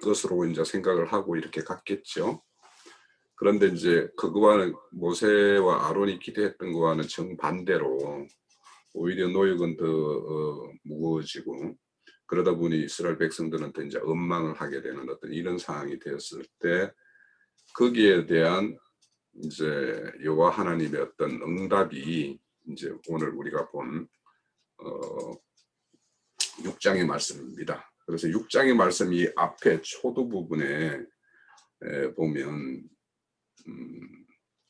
것으로 이제 생각을 하고 이렇게 갔겠죠. 그런데 이제 그거와는 모세와 아론이 기대했던 거와는 정반대로 오히려 노역은 더 무거워지고 그러다 보니 이스라엘 백성들은 또 이제 원망을 하게 되는 어떤 이런 상황이 되었을 때 거기에 대한 이제 여호와 하나님의 어떤 응답이 이제 오늘 우리가 본 6장의 말씀입니다. 그래서 6장의 말씀이 앞에 초두 부분에 보면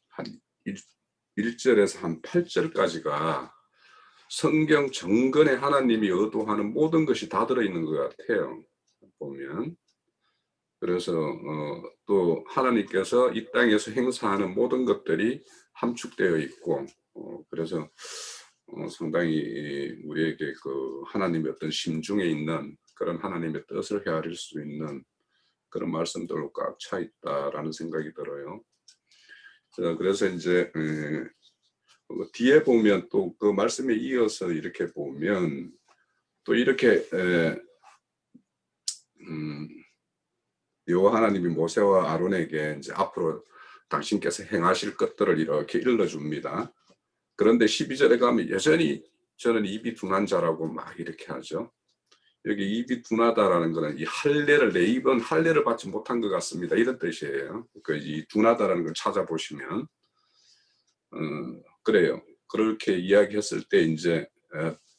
한 1절에서 한 8절까지가 성경 정근에 하나님이 의도하는 모든 것이 다 들어있는 것 같아요. 보면. 그래서 또 하나님께서 이 땅에서 행사하는 모든 것들이 함축되어 있고 그래서 상당히 우리에게 그 하나님의 어떤 심중에 있는 그런 하나님의 뜻을 헤아릴 수 있는 그런 말씀들로 꽉 차 있다라는 생각이 들어요. 자, 그래서 이제 뒤에 보면 또 그 말씀에 이어서 이렇게 보면 또 이렇게 여호와 하나님이 모세와 아론에게 이제 앞으로 당신께서 행하실 것들을 이렇게 일러줍니다. 그런데 12절에 가면 여전히 저는 입이 둔한 자라고 막 이렇게 하죠. 여기 입이 둔하다라는 것은 이 할례를 내 입은 할례를 받지 못한 것 같습니다. 이런 뜻이에요. 그 이 둔하다라는 걸 찾아보시면 그래요. 그렇게 이야기했을 때 이제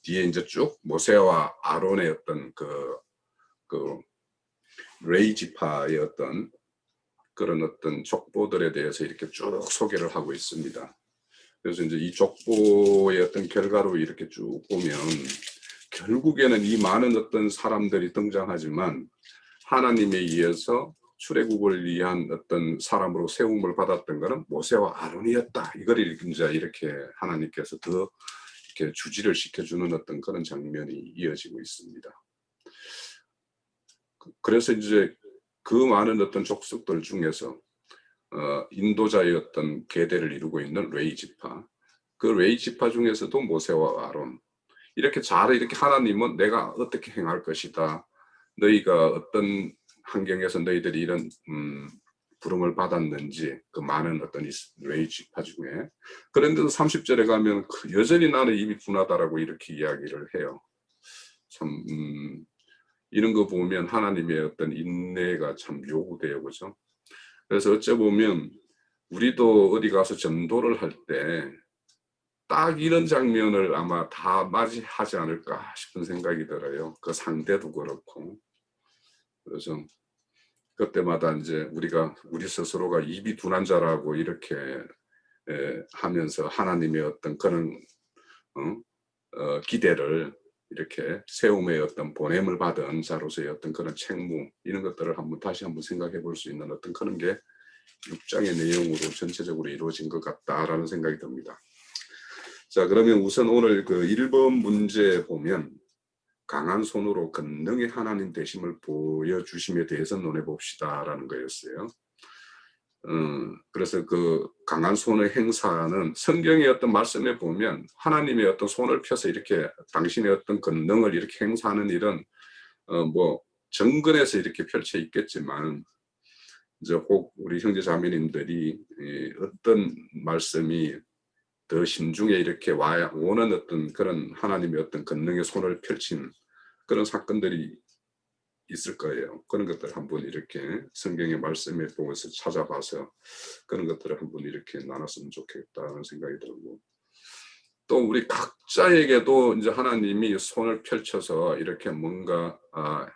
뒤에 이제 쭉 모세와 아론의 어떤 그 레이 지파의 어떤 그런 어떤 족보들에 대해서 이렇게 쭉 소개를 하고 있습니다. 그래서 이제 이 족보의 어떤 결과로 이렇게 쭉 보면 결국에는 이 많은 어떤 사람들이 등장하지만 하나님에 의해서 출애굽을 위한 어떤 사람으로 세움을 받았던 것은 모세와 아론이었다. 이걸 이제 이렇게 하나님께서 더 이렇게 주지를 시켜주는 어떤 그런 장면이 이어지고 있습니다. 그래서 이제 그 많은 어떤 족속들 중에서 인도자의 어떤 계대를 이루고 있는 레이 지파, 그 레이 지파 중에서도 모세와 아론 이렇게 잘 이렇게 하나님은 내가 어떻게 행할 것이다. 너희가 어떤 환경에서 너희들이 이런 부름을 받았는지 그 많은 어떤 레이 지파 중에 그런데도 30절에 가면 여전히 나는 입이 둔하다라고 이렇게 이야기를 해요. 참 이런 거 보면 하나님의 어떤 인내가 참 요구돼요, 그죠? 그래서 어째 보면 우리도 어디 가서 전도를 할 때 딱 이런 장면을 아마 다 맞이하지 않을까 싶은 생각이 들어요. 그 상대도 그렇고. 그래서 그때마다 이제 우리 스스로가 입이 둔한 자라고 이렇게 하면서 하나님의 어떤 그런 기대를 이렇게 세움의 어떤 보냄을 받은 자로서의 어떤 그런 책무 이런 것들을 다시 한번 생각해 볼 수 있는 어떤 그런 게 6장의 내용으로 전체적으로 이루어진 것 같다라는 생각이 듭니다. 자, 그러면 우선 오늘 그 1번 문제 보면 강한 손으로 권능의 하나님 되심을 보여주심에 대해서 논해 봅시다라는 거였어요. 그래서 그 강한 손의 행사는 성경의 어떤 말씀에 보면 하나님의 어떤 손을 펴서 이렇게 당신의 어떤 권능을 이렇게 행사하는 일은 뭐 정근에서 이렇게 펼쳐 있겠지만 이제 혹 우리 형제 자매님들이 어떤 말씀이 더 심중에 이렇게 오는 어떤 그런 하나님의 어떤 권능의 손을 펼친 그런 사건들이 있을 거예요. 그런 것들을 한번 이렇게 성경의 말씀에 보면서 찾아봐서 그런 것들을 한번 이렇게 나눴으면 좋겠다는 생각이 들고 또 우리 각자에게도 이제 하나님이 손을 펼쳐서 이렇게 뭔가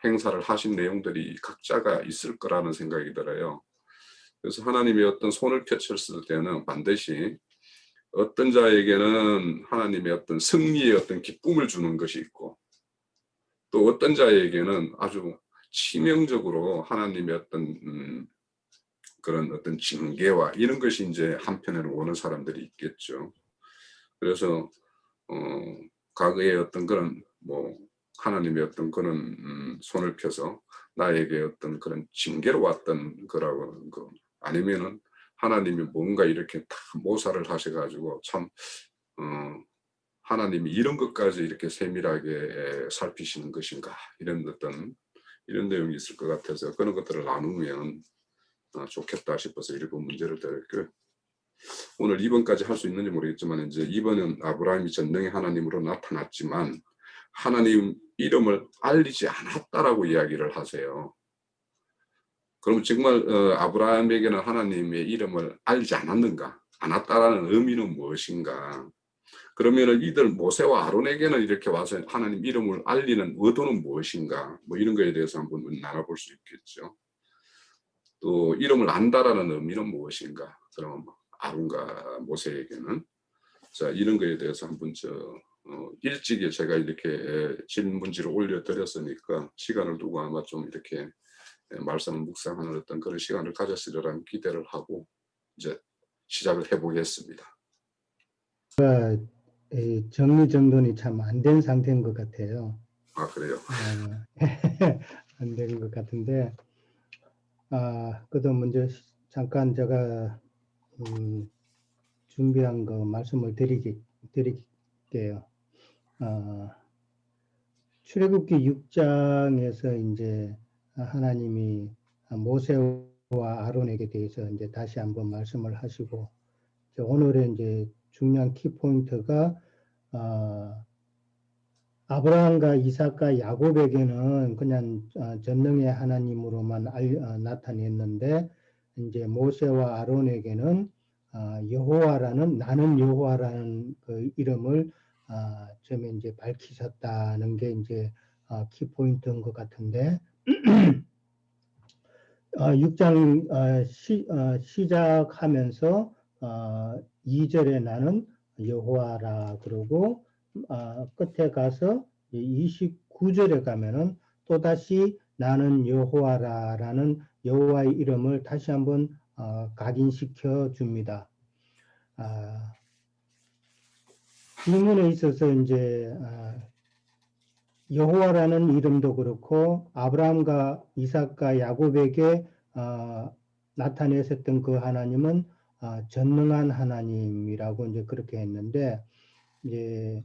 행사를 하신 내용들이 각자가 있을 거라는 생각이 들어요. 그래서 하나님이 어떤 손을 펼쳤을 때는 반드시 어떤 자에게는 하나님의 어떤 승리의 어떤 기쁨을 주는 것이 있고 또 어떤 자에게는 아주 치명적으로 하나님의 어떤 그런 어떤 징계와 이런 것이 이제 한편으로 오는 사람들이 있겠죠. 그래서 과거에 어떤 그런 뭐 하나님의 어떤 그런 손을 펴서 나에게 어떤 그런 징계로 왔던 거라고 아니면은 하나님이 뭔가 이렇게 다 모사를 하셔가지고 참 하나님이 이런 것까지 이렇게 세밀하게 살피시는 것인가 이런 어떤 이런 내용이 있을 것 같아서 그런 것들을 나누면 좋겠다 싶어서 이렇게 문제를 드렸고요. 오늘 2번까지 할 수 있는지 모르겠지만 이제 2번은 아브라함이 전능의 하나님으로 나타났지만 하나님 이름을 알리지 않았다라고 이야기를 하세요. 그럼 정말 아브라함에게는 하나님의 이름을 알지 않았는가? 않았다라는 의미는 무엇인가? 그러면은 이들 모세와 아론에게는 이렇게 와서 하나님 이름을 알리는 의도는 무엇인가? 뭐 이런 거에 대해서 한번 나눠볼 수 있겠죠. 또 이름을 안다라는 의미는 무엇인가? 그럼 아론과 모세에게는 자 이런 거에 대해서 한번 일찍이 제가 이렇게 질문지를 올려드렸으니까 시간을 두고 아마 좀 이렇게 말씀을 묵상하는 어떤 그런 시간을 가졌으리라는 기대를 하고 이제 시작을 해보겠습니다. 정리정돈이 참 안 된 상태인 것 같아요. 아 그래요? 안 된 것 같은데 그래도 먼저 잠깐 제가 준비한 거 말씀을 드릴게요. 출애굽기 6장에서 이제 하나님이 모세와 아론에게 대해서 이제 다시 한번 말씀을 하시고 오늘의 이제 중요한 키포인트가 아브라함과 이삭과 야곱에게는 그냥 전능의 하나님으로만 나타냈는데 이제 모세와 아론에게는 여호와라는 나는 여호와라는 그 이름을 처음에 이제 밝히셨다는 게 이제 키포인트인 것 같은데 6장 시작하면서 2절에 나는 여호와라 그러고 끝에 가서 29절에 가면은 또다시 나는 여호와라라는 여호와의 이름을 다시 한번 각인시켜 줍니다. 질문에 있어서 이제 여호와라는 이름도 그렇고 아브라함과 이삭과 야곱에게 나타내셨던 그 하나님은 전능한 하나님이라고 이제 그렇게 했는데 이제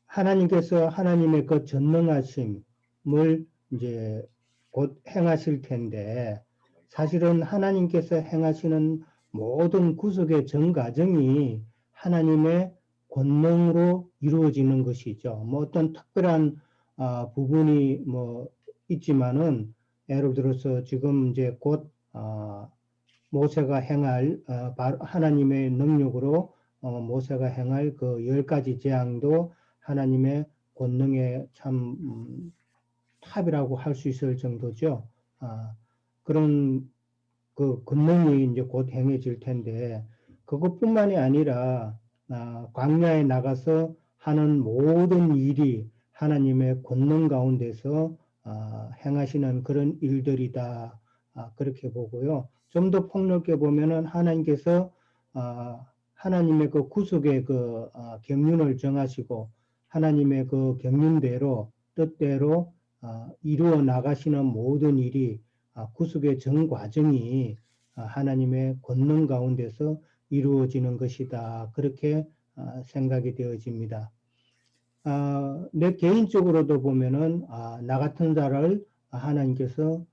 하나님께서 하나님의 그 전능하심을 이제 곧 행하실 텐데 사실은 하나님께서 행하시는 모든 구속의 전 과정이 하나님의 권능으로 이루어지는 것이죠. 뭐 어떤 특별한 부분이 뭐 있지만은 예를 들어서 지금 이제 곧 모세가 행할 하나님의 능력으로 모세가 행할 그 10가지 재앙도 하나님의 권능의 참 탑이라고 할 수 있을 정도죠. 그런 그 권능이 이제 곧 행해질 텐데 그것뿐만이 아니라 광야에 나가서 하는 모든 일이 하나님의 권능 가운데서 행하시는 그런 일들이다. 그렇게 보고요. 좀 더 폭넓게 보면은 하나님께서 하나님의 그 구속의 그 경륜을 정하시고 하나님의 그 경륜대로 뜻대로 이루어 나가시는 모든 일이 구속의 전 과정이 하나님의 권능 가운데서 이루어지는 것이다. 그렇게 생각이 되어집니다. 내 개인적으로도 보면은 나 같은 자를 하나님께서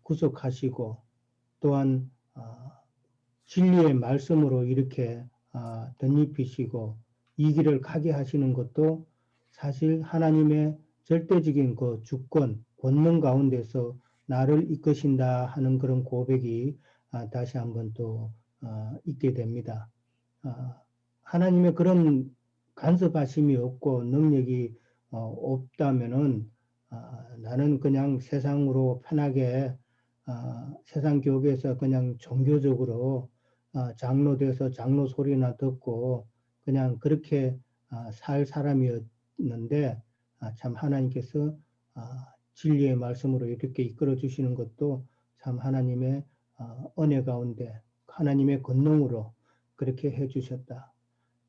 구속하시고 또한 진리의 말씀으로 이렇게 덧입히시고 이 길을 가게 하시는 것도 사실 하나님의 절대적인 그 주권, 권능 가운데서 나를 이끄신다 하는 그런 고백이 다시 한번 또 있게 됩니다. 하나님의 그런 간섭하심이 없고 능력이 없다면은 나는 그냥 세상으로 편하게 세상 교회에서 그냥 종교적으로 장로돼서 장로 소리나 듣고 그냥 그렇게 살 사람이었는데 참 하나님께서 진리의 말씀으로 이렇게 이끌어 주시는 것도 참 하나님의 은혜 가운데 하나님의 권능으로 그렇게 해 주셨다.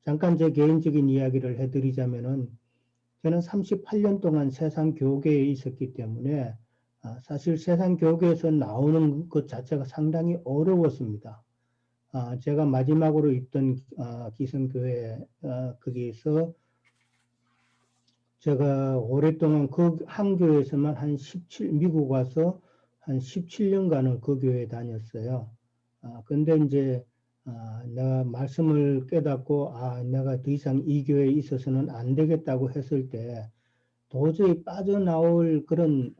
잠깐 제 개인적인 이야기를 해드리자면은 저는 38년 동안 세상 교계에 있었기 때문에 사실 세상 교계에서 나오는 것 자체가 상당히 어려웠습니다. 제가 마지막으로 있던 기성교회 거기에서 제가 오랫동안 그 한 교회에서만 미국 와서 한 17년간을 그 교회에 다녔어요. 근데 이제, 내가 말씀을 깨닫고, 내가 더 이상 이 교회에 있어서는 안 되겠다고 했을 때, 도저히 빠져나올 그런,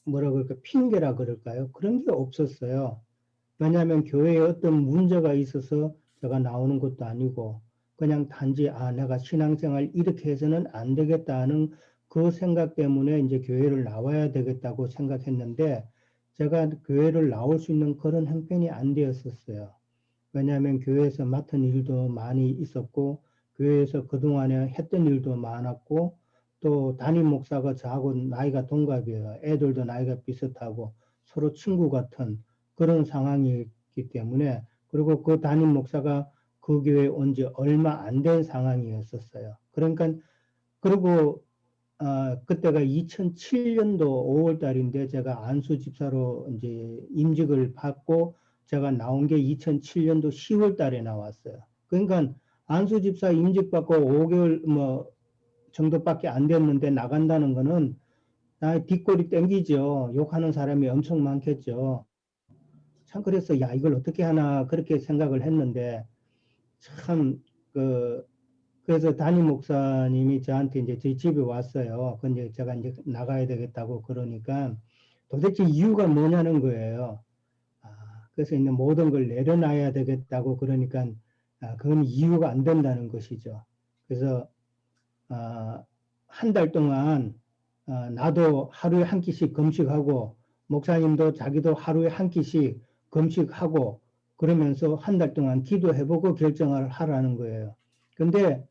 뭐라 그럴까, 핑계라 그럴까요? 그런 게 없었어요. 왜냐하면 교회에 어떤 문제가 있어서 제가 나오는 것도 아니고, 그냥 단지, 내가 신앙생활 이렇게 해서는 안 되겠다 하는 그 생각 때문에 이제 교회를 나와야 되겠다고 생각했는데, 제가 교회를 나올 수 있는 그런 형편이 안 되었었어요. 왜냐하면 교회에서 맡은 일도 많이 있었고, 교회에서 그동안에 했던 일도 많았고, 또 담임 목사가 저하고 나이가 동갑이에요. 애들도 나이가 비슷하고 서로 친구 같은 그런 상황이기 때문에, 그리고 그 담임 목사가 그 교회에 온 지 얼마 안 된 상황이었었어요. 그러니까, 그리고 그때가 2007년도 5월 달인데 제가 안수 집사로 이제 임직을 받고 제가 나온 게 2007년도 10월 달에 나왔어요. 그러니까 안수 집사 임직 받고 5개월 뭐 정도밖에 안 됐는데 나간다는 거는 나의 뒷골이 땡기죠. 욕하는 사람이 엄청 많겠죠. 참 그래서 야 이걸 어떻게 하나 그렇게 생각을 했는데 참 그 그래서 담임 목사님이 저한테 이제 저희 집에 왔어요. 근데 제가 이제 나가야 되겠다고 그러니까 도대체 이유가 뭐냐는 거예요. 그래서 이제 모든 걸 내려놔야 되겠다고 그러니까 그건 이유가 안 된다는 것이죠. 그래서 한 달 동안 나도 하루에 한 끼씩 금식하고 목사님도 자기도 하루에 한 끼씩 금식하고 그러면서 한 달 동안 기도해보고 결정을 하라는 거예요. 근데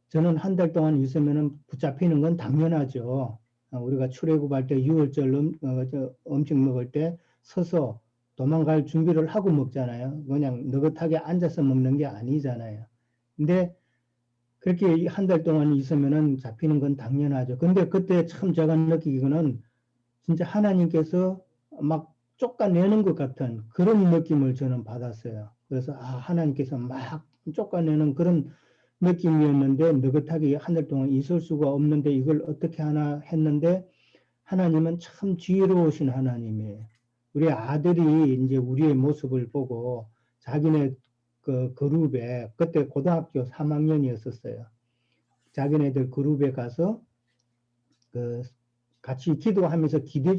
저는 한 달 동안 있으면 붙잡히는 건 당연하죠. 우리가 출애굽할 때 6월절 음식 먹을 때 서서 도망갈 준비를 하고 먹잖아요. 그냥 느긋하게 앉아서 먹는 게 아니잖아요. 근데 그렇게 한 달 동안 있으면은 잡히는 건 당연하죠. 근데 그때 참 제가 느끼기로는 진짜 하나님께서 막 쫓아내는 것 같은 그런 느낌을 저는 받았어요. 그래서 하나님께서 막 쫓아내는 그런 느낌이었는데 느긋하게 한 달 동안 있을 수가 없는데 이걸 어떻게 하나 했는데 하나님은 참 지혜로우신 하나님이에요. 우리 아들이 이제 우리의 모습을 보고 자기네 그 그룹에 그때 고등학교 3학년이었었어요. 자기네들 그룹에 가서 그 같이 기도하면서 기도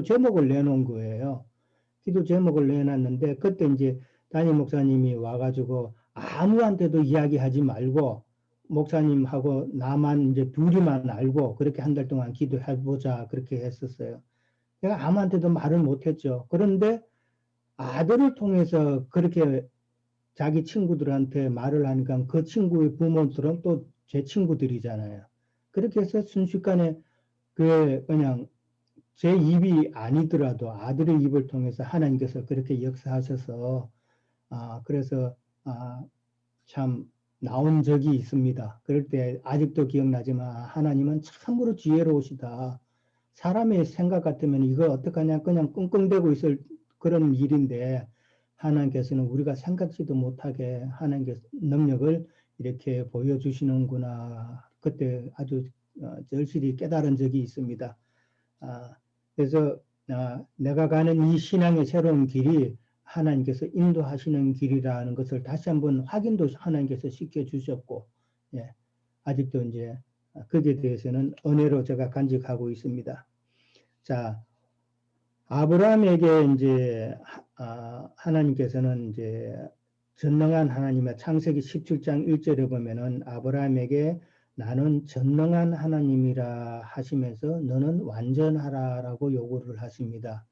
제목을 내놓은 거예요. 기도 제목을 내놨는데 그때 이제 담임 목사님이 와가지고 아무한테도 이야기하지 말고 목사님하고 나만 이제 둘이만 알고 그렇게 한 달 동안 기도해보자 그렇게 했었어요. 내가 아무한테도 말을 못했죠. 그런데 아들을 통해서 그렇게 자기 친구들한테 말을 하니까 그 친구의 부모들은 또 제 친구들이잖아요. 그렇게 해서 순식간에 그냥 제 입이 아니더라도 아들의 입을 통해서 하나님께서 그렇게 역사하셔서 그래서 참 나온 적이 있습니다. 그럴 때 아직도 기억나지만 하나님은 참으로 지혜로우시다. 사람의 생각 같으면 이거 어떡하냐 그냥 끙끙대고 있을 그런 일인데 하나님께서는 우리가 생각지도 못하게 하나님께서 능력을 이렇게 보여주시는구나. 그때 아주 절실히 깨달은 적이 있습니다. 그래서 내가 가는 이 신앙의 새로운 길이 하나님께서 인도하시는 길이라는 것을 다시 한번 확인도 하나님께서 시켜주셨고, 예, 아직도 이제 거기에 대해서는 은혜로 제가 간직하고 있습니다. 자, 아브라함에게 이제 하나님께서는 이제 전능한 하나님의 창세기 17장 1절에 보면은 아브라함에게 나는 전능한 하나님이라 하시면서 너는 완전하라라고 요구를 하십니다.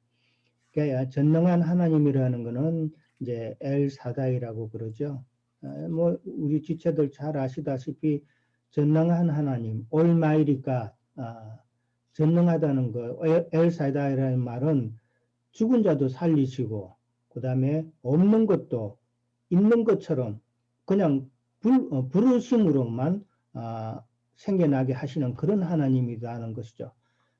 그러니까 전능한 하나님이라는 것은 이제 엘사다이라고 그러죠. 뭐 우리 지체들 잘 아시다시피 전능한 하나님, 올마이리가 전능하다는 거, 엘사다이라는 말은 죽은 자도 살리시고 그 다음에 없는 것도 있는 것처럼 그냥 부르심으로만 생겨나게 하시는 그런 하나님이라는 것이죠.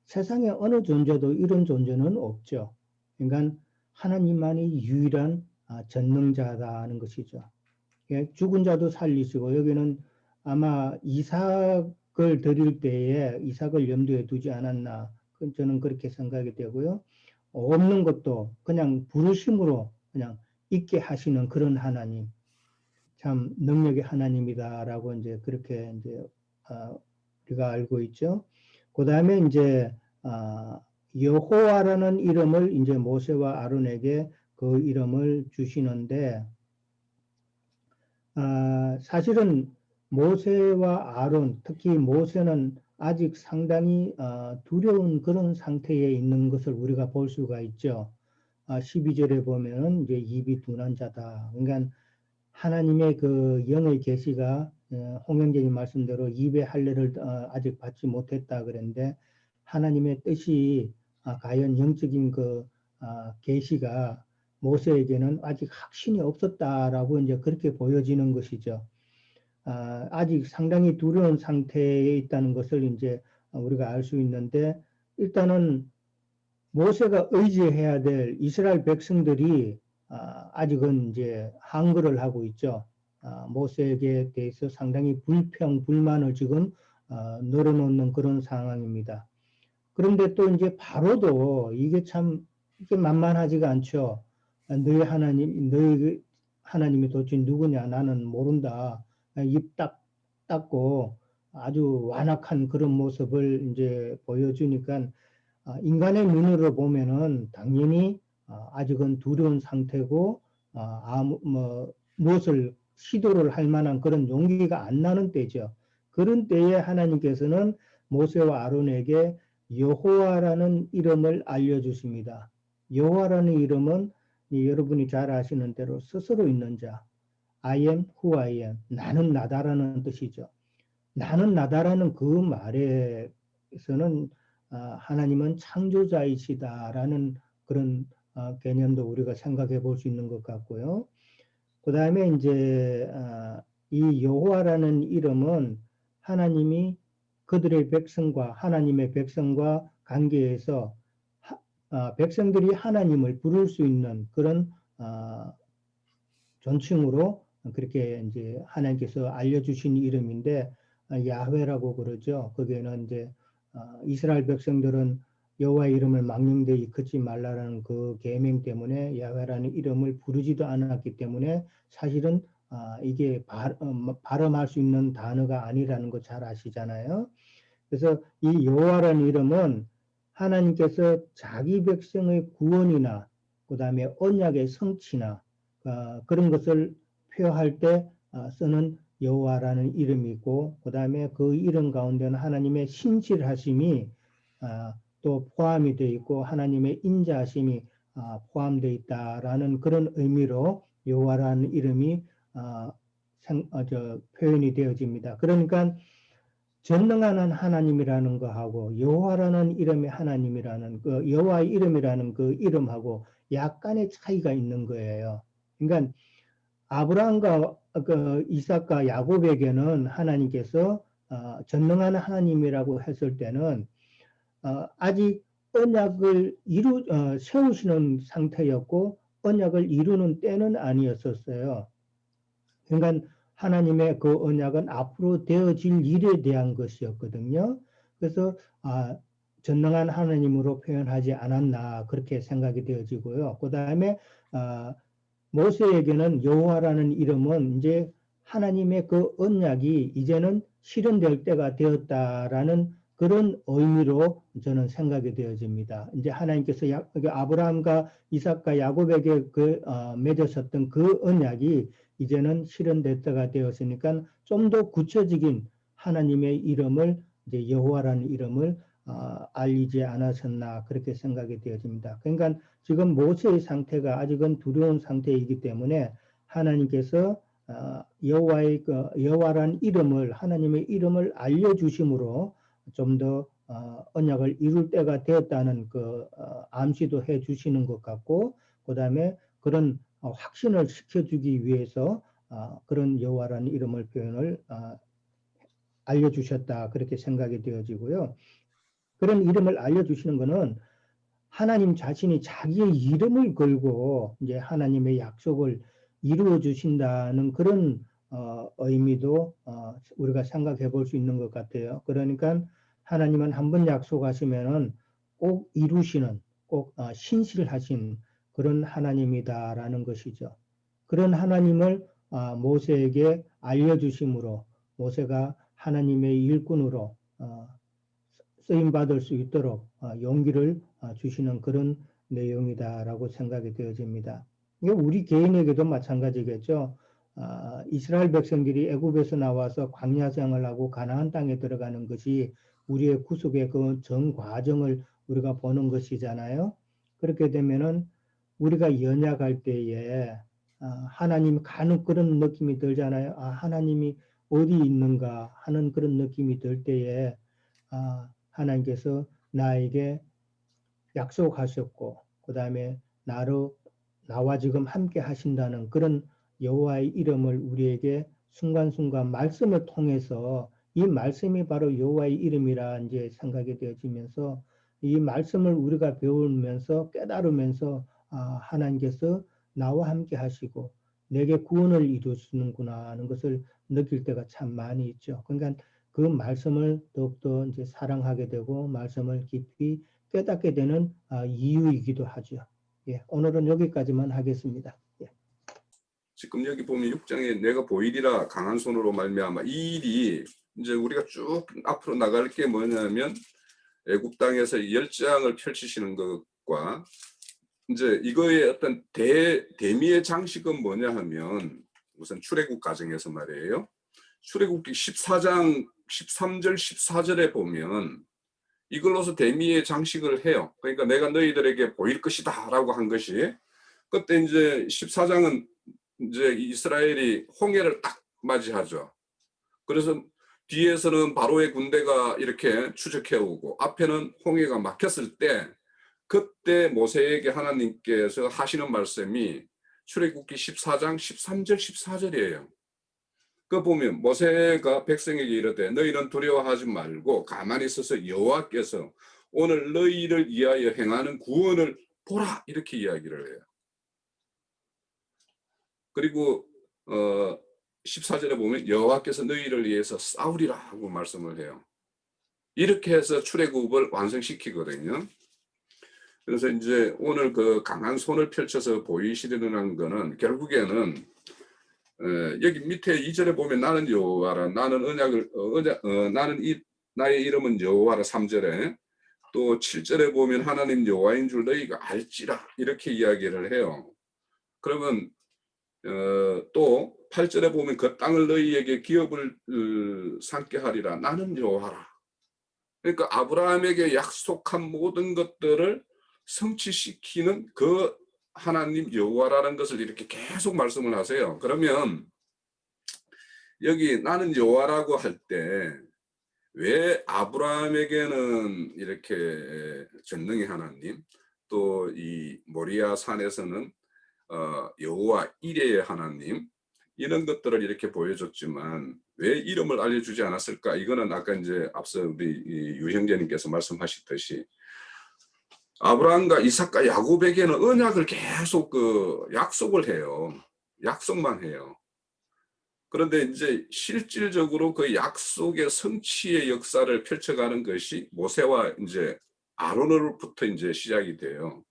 세상에 어느 존재도 이런 존재는 없죠. 그러니까 하나님만이 유일한 전능자다는 것이죠. 예, 죽은 자도 살리시고 여기는 아마 이삭 그걸 드릴 때에 이삭을 염두에 두지 않았나. 저는 그렇게 생각이 되고요. 없는 것도 그냥 부르심으로 그냥 있게 하시는 그런 하나님, 참 능력의 하나님이다라고 이제 그렇게 이제 우리가 알고 있죠. 그 다음에 이제 여호와라는 이름을 이제 모세와 아론에게 그 이름을 주시는데 사실은 모세와 아론, 특히 모세는 아직 상당히 두려운 그런 상태에 있는 것을 우리가 볼 수가 있죠. 12절에 보면은 이제 입이 둔한 자다. 그러니까 하나님의 그 영의 계시가 홍영재님 말씀대로 입의 할례를 아직 받지 못했다 그랬는데 하나님의 뜻이 과연 영적인 그 계시가 모세에게는 아직 확신이 없었다라고 이제 그렇게 보여지는 것이죠. 아직 상당히 두려운 상태에 있다는 것을 이제 우리가 알 수 있는데 일단은 모세가 의지해야 될 이스라엘 백성들이 아직은 이제 항거를 하고 있죠. 모세에게 대해서 상당히 불만을 지금 늘어놓는 그런 상황입니다. 그런데 또 이제 바로도 이게 참 이게 만만하지가 않죠. 너희 하나님이 도대체 누구냐? 나는 모른다. 입 딱 닫고 아주 완악한 그런 모습을 이제 보여주니까 인간의 눈으로 보면은 당연히 아직은 두려운 상태고 무엇을 시도를 할 만한 그런 용기가 안 나는 때죠. 그런 때에 하나님께서는 모세와 아론에게 여호와라는 이름을 알려주십니다. 여호와라는 이름은 여러분이 잘 아시는 대로 스스로 있는 자, I am who I am, 나는 나다라는 뜻이죠. 나는 나다라는 그 말에서는 하나님은 창조자이시다라는 그런 개념도 우리가 생각해 볼 수 있는 것 같고요. 그 다음에 이제 이 여호와라는 이름은 하나님이 그들의 백성과 하나님의 백성과 관계에서 백성들이 하나님을 부를 수 있는 그런 존칭으로 그렇게 이제 하나님께서 알려주신 이름인데 야훼라고 그러죠. 거기에는 이제 이스라엘 백성들은 여호와의 이름을 망령되이 일컫지 말라라는 그 계명 때문에 야훼라는 이름을 부르지도 않았기 때문에 사실은 이게 발음할 수 있는 단어가 아니라는 거 잘 아시잖아요. 그래서 이 여호와라는 이름은 하나님께서 자기 백성의 구원이나 그 다음에 언약의 성취나 그런 것을 표현할 때 쓰는 여호와라는 이름이 있고 그 다음에 그 이름 가운데는 하나님의 신실하심이 또 포함이 되어 있고 하나님의 인자하심이 포함되어 있다라는 그런 의미로 여호와라는 이름이 표현이 되어집니다. 그러니까 전능한 하나님이라는 거하고 여호와라는 이름의 하나님이라는 그 여호와의 이름이라는 그 이름하고 약간의 차이가 있는 거예요. 그러니까 아브라함과 그 이삭과 야곱에게는 하나님께서 전능한 하나님이라고 했을 때는 아직 언약을 세우시는 상태였고 언약을 이루는 때는 아니었었어요. 그러니까 하나님의 그 언약은 앞으로 되어질 일에 대한 것이었거든요. 그래서 전능한 하나님으로 표현하지 않았나 그렇게 생각이 되어지고요. 그 다음에 모세에게는 여호와라는 이름은 이제 하나님의 그 언약이 이제는 실현될 때가 되었다라는 그런 의미로 저는 생각이 되어집니다. 이제 하나님께서 아브라함과 이삭과 야곱에게 맺으셨던 그 언약이 이제는 실현될 때가 되었으니까 좀 더 구체적인 하나님의 이름을 이제 여호와라는 이름을 알리지 않았었나 그렇게 생각이 되어집니다. 그러니까 지금 모세의 상태가 아직은 두려운 상태이기 때문에 하나님께서 여호와라는 이름을 하나님의 이름을 알려주심으로 좀 더 언약을 이룰 때가 되었다는 그 암시도 해 주시는 것 같고 그 다음에 그런 확신을 시켜주기 위해서 그런 여호와라는 이름을 표현을 알려주셨다 그렇게 생각이 되어지고요. 그런 이름을 알려주시는 것은 하나님 자신이 자기의 이름을 걸고 이제 하나님의 약속을 이루어 주신다는 그런 의미도 우리가 생각해 볼 수 있는 것 같아요. 그러니까 하나님은 한번 약속하시면은 꼭 이루시는, 꼭 신실하신 그런 하나님이다라는 것이죠. 그런 하나님을 모세에게 알려주심으로 모세가 하나님의 일꾼으로 쓰임 받을 수 있도록 용기를 주시는 그런 내용이다라고 생각이 되어집니다. 이게 우리 개인에게도 마찬가지겠죠. 이스라엘 백성들이 애굽에서 나와서 광야 생활하고 가나안 땅에 들어가는 것이 우리의 구속의 그 전 과정을 우리가 보는 것이잖아요. 그렇게 되면은 우리가 연약할 때에 하나님 가는 그런 느낌이 들잖아요. 하나님이 어디 있는가 하는 그런 느낌이 들 때에 하나님께서 나에게 약속하셨고 그 다음에 나와 지금 함께 하신다는 그런 여호와의 이름을 우리에게 순간순간 말씀을 통해서 이 말씀이 바로 여호와의 이름이라 이제 생각이 되어지면서 이 말씀을 우리가 배우면서 깨달으면서 하나님께서 나와 함께 하시고 내게 구원을 이루시는구나 하는 것을 느낄 때가 참 많이 있죠. 그러니까 그 말씀을 더욱더 이제 사랑하게 되고 말씀을 깊이 깨닫게 되는 이유이기도 하죠. 예, 오늘은 여기까지만 하겠습니다. 예. 지금 여기 보면 6장에 내가 보이리라 강한 손으로 말미암아 이 일이 이제 우리가 쭉 앞으로 나갈 게 뭐냐면 애굽 땅에서 열장을 펼치시는 것과 이제 이거의 어떤 대미의 장식은 뭐냐 하면 우선 출애굽 과정에서 말이에요. 출애굽기 14장 13절 14절에 보면 이걸로서 대미의 장식을 해요. 그러니까 내가 너희들에게 보일 것이다 라고 한 것이 그때 이제 14장은 이제 이스라엘이 홍해를 딱 맞이하죠. 그래서 뒤에서는 바로의 군대가 이렇게 추적해 오고 앞에는 홍해가 막혔을 때 그때 모세에게 하나님께서 하시는 말씀이 출애굽기 14장 13절 14절이에요. 그 보면 모세가 백성에게 이르되 너희는 두려워하지 말고 가만히 있어서 여호와께서 오늘 너희를 위하여 행하는 구원을 보라 이렇게 이야기를 해요. 그리고 14절에 보면 여호와께서 너희를 위해서 싸우리라 하고 말씀을 해요. 이렇게 해서 출애굽을 완성시키거든요. 그래서 이제 오늘 그 강한 손을 펼쳐서 보이시려는 거는 결국에는 여기 밑에 2절에 보면 나는 여호와라 나는 언약을 나는 나의 이름은 여호와라 3절에 또 7절에 보면 하나님 여호와인 줄 너희가 알지라 이렇게 이야기를 해요. 그러면 또 8절에 보면 그 땅을 너희에게 기업을 삼게 하리라 나는 여호와라. 그러니까 아브라함에게 약속한 모든 것들을 성취시키는 그 하나님 여호와라는 것을 이렇게 계속 말씀을 하세요. 그러면 여기 나는 여호와라고 할 때 왜 아브라함에게는 이렇게 전능의 하나님 또 이 모리아 산에서는 여호와 이레의 하나님 이런 것들을 이렇게 보여줬지만 왜 이름을 알려주지 않았을까? 이거는 아까 이제 앞서 우리 유형제님께서 말씀하셨듯이 아브라함과 이삭과 야곱에게는 언약을 계속 약속을 해요. 약속만 해요. 그런데 이제 실질적으로 그 약속의 성취의 역사를 펼쳐가는 것이 모세와 이제 아론으로부터 이제 시작이 돼요.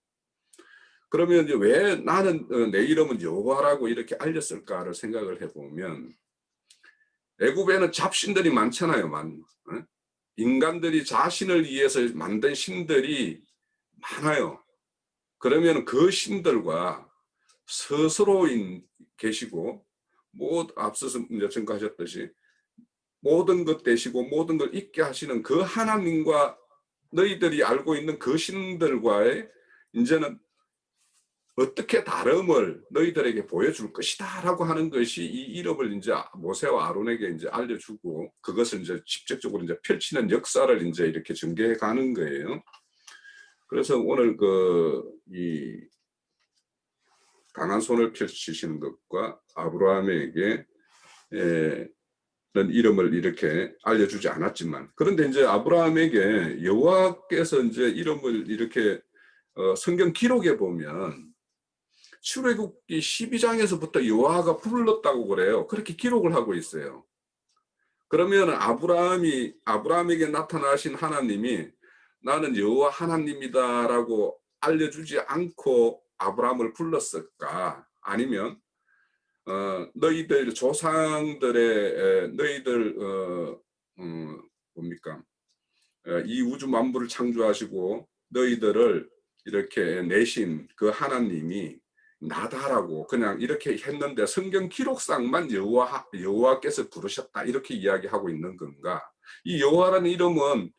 그러면 이제 왜 나는 내 이름은 여호와라고 이렇게 알렸을까를 생각을 해보면 애굽에는 잡신들이 많잖아요. 인간들이 자신을 위해서 만든 신들이 많아요. 그러면 그 신들과 스스로 계시고 앞서서 이제 전가하셨듯이 모든 것 되시고 모든 걸 있게 하시는 그 하나님과 너희들이 알고 있는 그 신들과의 이제는 어떻게 다름을 너희들에게 보여줄 것이다라고 하는 것이 이 이름을 이제 모세와 아론에게 이제 알려주고 그것을 이제 직접적으로 이제 펼치는 역사를 이제 이렇게 전개해 가는 거예요. 그래서 오늘 이 강한 손을 펼치시는 것과 아브라함에게 이름을 이렇게 알려주지 않았지만 그런데 이제 아브라함에게 여호와께서 이제 이름을 이렇게 성경 기록에 보면 출애굽기 12장에서부터 여호와가 불렀다고 그래요. 그렇게 기록을 하고 있어요. 그러면 아브라함에게 나타나신 하나님이 나는 여호와 하나님이다라고 알려주지 않고 아브라함을 불렀을까? 아니면 너희들 조상들의 너희들 뭡니까? 이 우주 만물을 창조하시고 너희들을 이렇게 내신 그 하나님이 나다라고 그냥 이렇게 했는데 성경 기록상만 여호와께서 부르셨다 이렇게 이야기하고 있는 건가? 이 여호와라는 이름은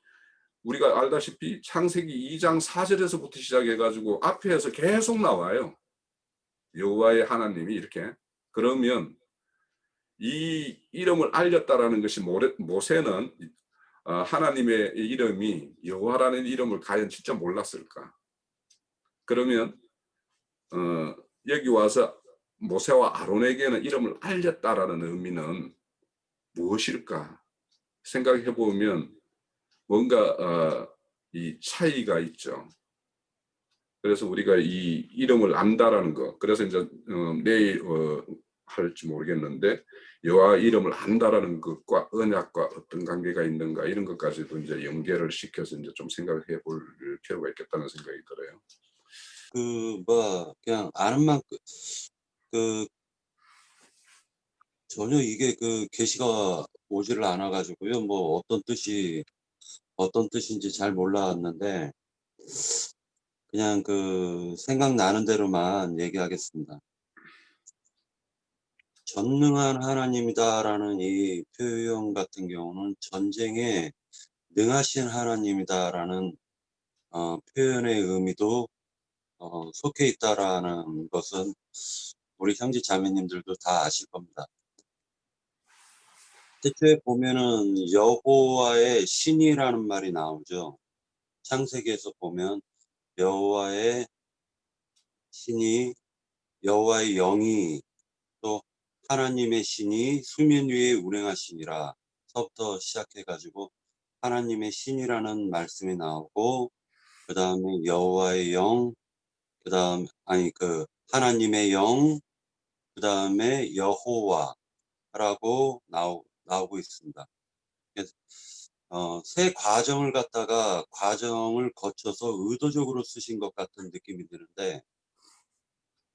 우리가 알다시피 창세기 2장 4절에서부터 시작해 가지고 앞에서 계속 나와요. 여호와의 하나님이 이렇게. 그러면 이 이름을 알렸다라는 것이 모세는 하나님의 이름이 여호와라는 이름을 과연 진짜 몰랐을까? 그러면 여기 와서 모세와 아론에게는 이름을 알렸다라는 의미는 무엇일까? 생각해 보면 뭔가 이 차이가 있죠. 그래서 우리가 이 이름을 안다라는 거. 그래서 이제 내일 할지 모르겠는데 여호와 이름을 안다라는 것과 언약과 어떤 관계가 있는가 이런 것까지도 이제 연결을 시켜서 이제 좀 생각을 해볼 필요가 있겠다는 생각이 들어요. 그냥 아는 만큼 전혀 이게 계시가 오지를 않아 가지고요. 뭐 어떤 뜻인지 잘 몰랐는데 그냥 생각나는 대로만 얘기하겠습니다. 전능한 하나님이다라는 이 표현 같은 경우는 전쟁에 능하신 하나님이다라는 표현의 의미도 속해 있다라는 것은 우리 형제 자매님들도 다 아실 겁니다. 태초에 보면은 여호와의 신이라는 말이 나오죠. 창세기에서 보면 여호와의 신이 여호와의 영이 또 하나님의 신이 수면 위에 운행하시니라 서부터 시작해 가지고 하나님의 신이라는 말씀이 나오고 그 다음에 여호와의 영, 하나님의 영, 그 다음에 여호와라고 나오고 있습니다. 그래서 세 과정을 과정을 거쳐서 의도적으로 쓰신 것 같은 느낌이 드는데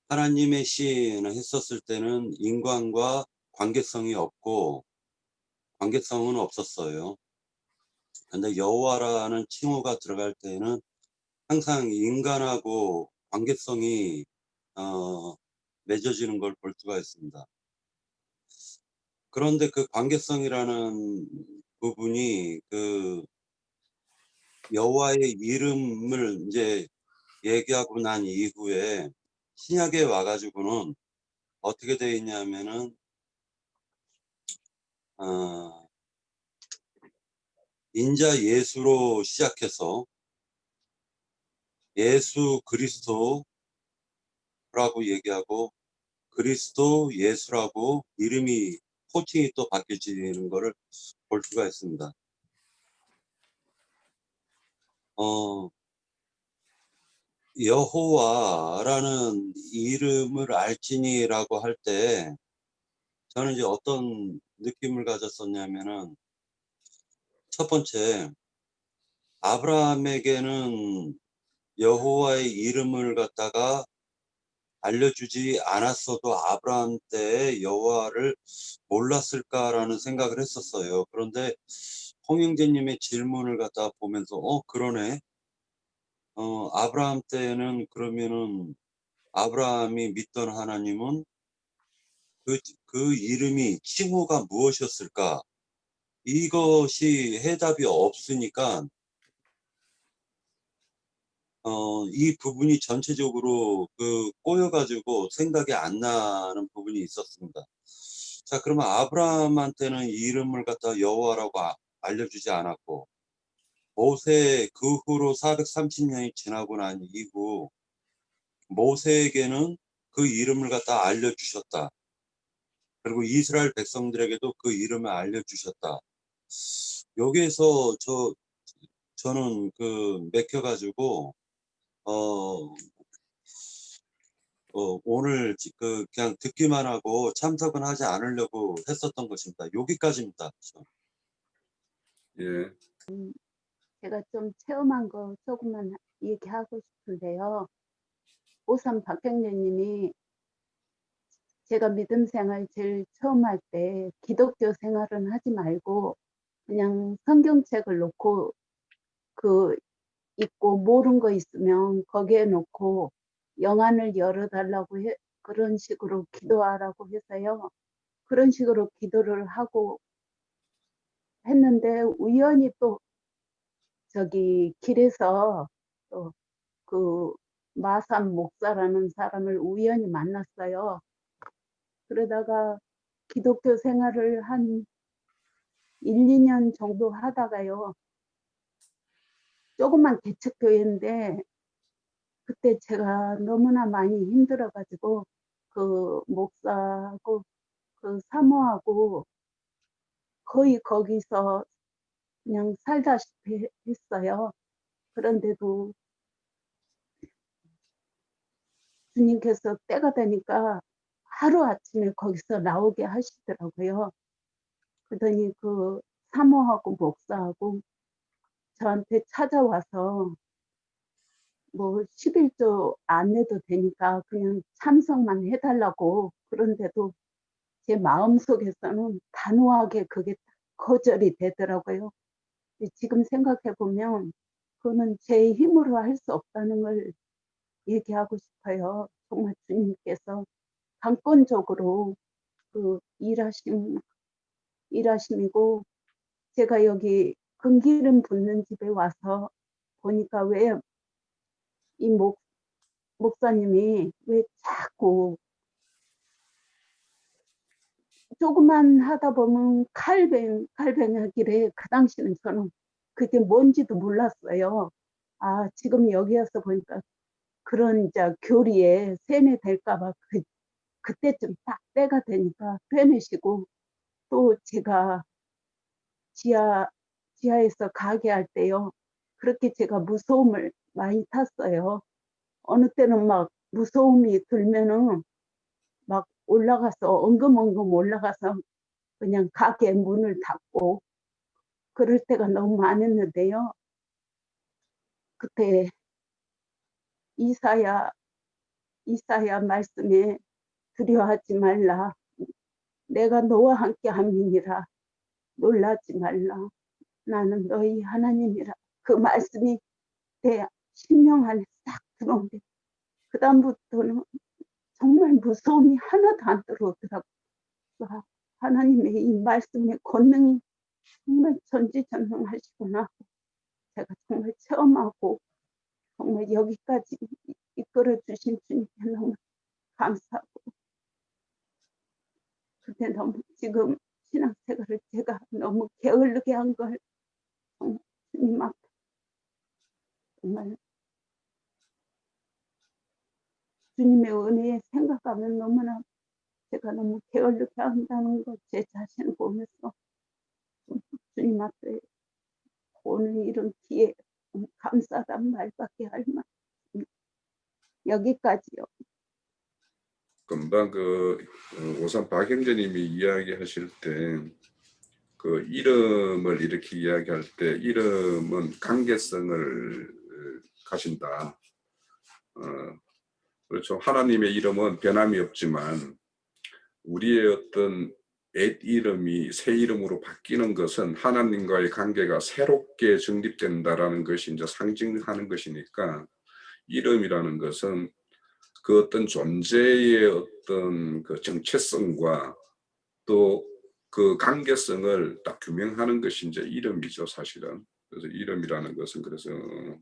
하나님의 신을 했었을 때는 인간과 관계성은 없었어요. 근데 여호와라는 칭호가 들어갈 때는 항상 인간하고 관계성이 맺어지는 걸 볼 수가 있습니다. 그런데 그 관계성이라는 부분이 여호와의 이름을 이제 얘기하고 난 이후에 신약에 와가지고는 어떻게 되어 있냐면은 인자 예수로 시작해서 예수 그리스도라고 얘기하고 그리스도 예수라고 이름이 호칭이 또 바뀌어지는 것을 볼 수가 있습니다. 여호와라는 이름을 알지니라고 할 때 저는 이제 어떤 느낌을 가졌었냐면은 첫 번째 아브라함에게는 여호와의 이름을 갖다가 알려주지 않았어도 아브라함 때 여호와를 몰랐을까라는 생각을 했었어요. 그런데 홍 형제님의 질문을 갖다가 보면서 그러네. 아브라함 때는 그러면은 아브라함이 믿던 하나님은 그 이름이 칭호가 무엇이었을까? 이것이 해답이 없으니까 이 부분이 전체적으로 꼬여가지고 생각이 안 나는 부분이 있었습니다. 자, 그러면 아브라함한테는 이름을 갖다 여호와라고 알려주지 않았고 모세 그 후로 430년이 지나고 난 이후 모세에게는 그 이름을 갖다 알려주셨다. 그리고 이스라엘 백성들에게도 그 이름을 알려주셨다. 여기에서 저는 맥혀가지고 오늘 지금 그냥 듣기만 하고 참석은 하지 않으려고 했었던 것입니다. 여기까지입니다. 예. 제가 좀 체험한 거 조금만 얘기하고 싶은데요. 오삼 박경래님이 제가 믿음 생활 제일 처음 할 때 기독교 생활은 하지 말고 그냥 성경책을 놓고 그 읽고 모르는 거 있으면 거기에 놓고 영안을 열어달라고 그런 식으로 기도하라고 해서요. 그런 식으로 기도를 하고 했는데 우연히 또 저기 길에서 또 그 마삼 목사라는 사람을 우연히 만났어요. 그러다가 기독교 생활을 한 1, 2년 정도 하다가요. 조그만 개척교회인데 그때 제가 너무나 많이 힘들어가지고 그 목사하고 그 사모하고 거의 거기서 그냥 살다시피 했어요. 그런데도 주님께서 때가 되니까 하루아침에 거기서 나오게 하시더라고요. 그러더니 그 사모하고 목사하고 저한테 찾아와서 뭐 11조 안 해도 되니까 그냥 참석만 해달라고. 그런데도 제 마음속에서는 단호하게 그게 거절이 되더라고요. 지금 생각해 보면 그거는 제 힘으로 할 수 없다는 걸 얘기하고 싶어요. 정말 주님께서 강권적으로 그 일하심이고, 제가 여기 금기름 붓는 집에 와서 보니까 왜 이 목사님이 왜 자꾸 조금만 하다 보면 칼뱅하길래 그 당시는 저는 그게 뭔지도 몰랐어요. 아, 지금 여기 와서 보니까 그런 이제 교리에 세뇌될까봐 그때쯤 딱 때가 되니까 되뇌시고, 또 제가 지하에서 가게 할 때요. 그렇게 제가 무서움을 많이 탔어요. 어느 때는 막 무서움이 들면은 막 올라가서 엉금엉금 올라가서 그냥 가게 문을 닫고 그럴 때가 너무 많았는데요. 그때 이사야 말씀에 두려워하지 말라. 내가 너와 함께 함이니라. 놀라지 말라. 나는 너희 하나님이라. 그 말씀이 내 심령 안에 싹 들어오는데 그 다음부터는 정말 무서움이 하나도 안 들어오더라고요. 하나님의 이 말씀의 권능이 정말 전지전능하시구나. 제가 정말 체험하고 정말 여기까지 이끌어 주신 주님께 너무 감사하고, 근데 너무 지금 신앙생활을 제가 너무 게을르게 한 걸 정말 주님 앞에 정말 주님의 은혜에 생각하면 너무나 제가 너무 게을르게 한다는 걸 제 자신을 보면서 주님 앞에 오늘 이런 기회에 감사하다는 말밖에 할 말. 여기까지요. 금방 오산 박형제님이 이야기하실 때 그 이름을 이렇게 이야기할 때 이름은 관계성을 가진다. 그렇죠. 하나님의 이름은 변함이 없지만 우리의 어떤 옛 이름이 새 이름으로 바뀌는 것은 하나님과의 관계가 새롭게 정립된다라는 것이 이제 상징하는 것이니까, 이름이라는 것은 그 어떤 존재의 어떤 그 정체성과 또 그 관계성을 딱 규명하는 것이 이제 이름이죠, 사실은. 그래서 이름이라는 것은, 그래서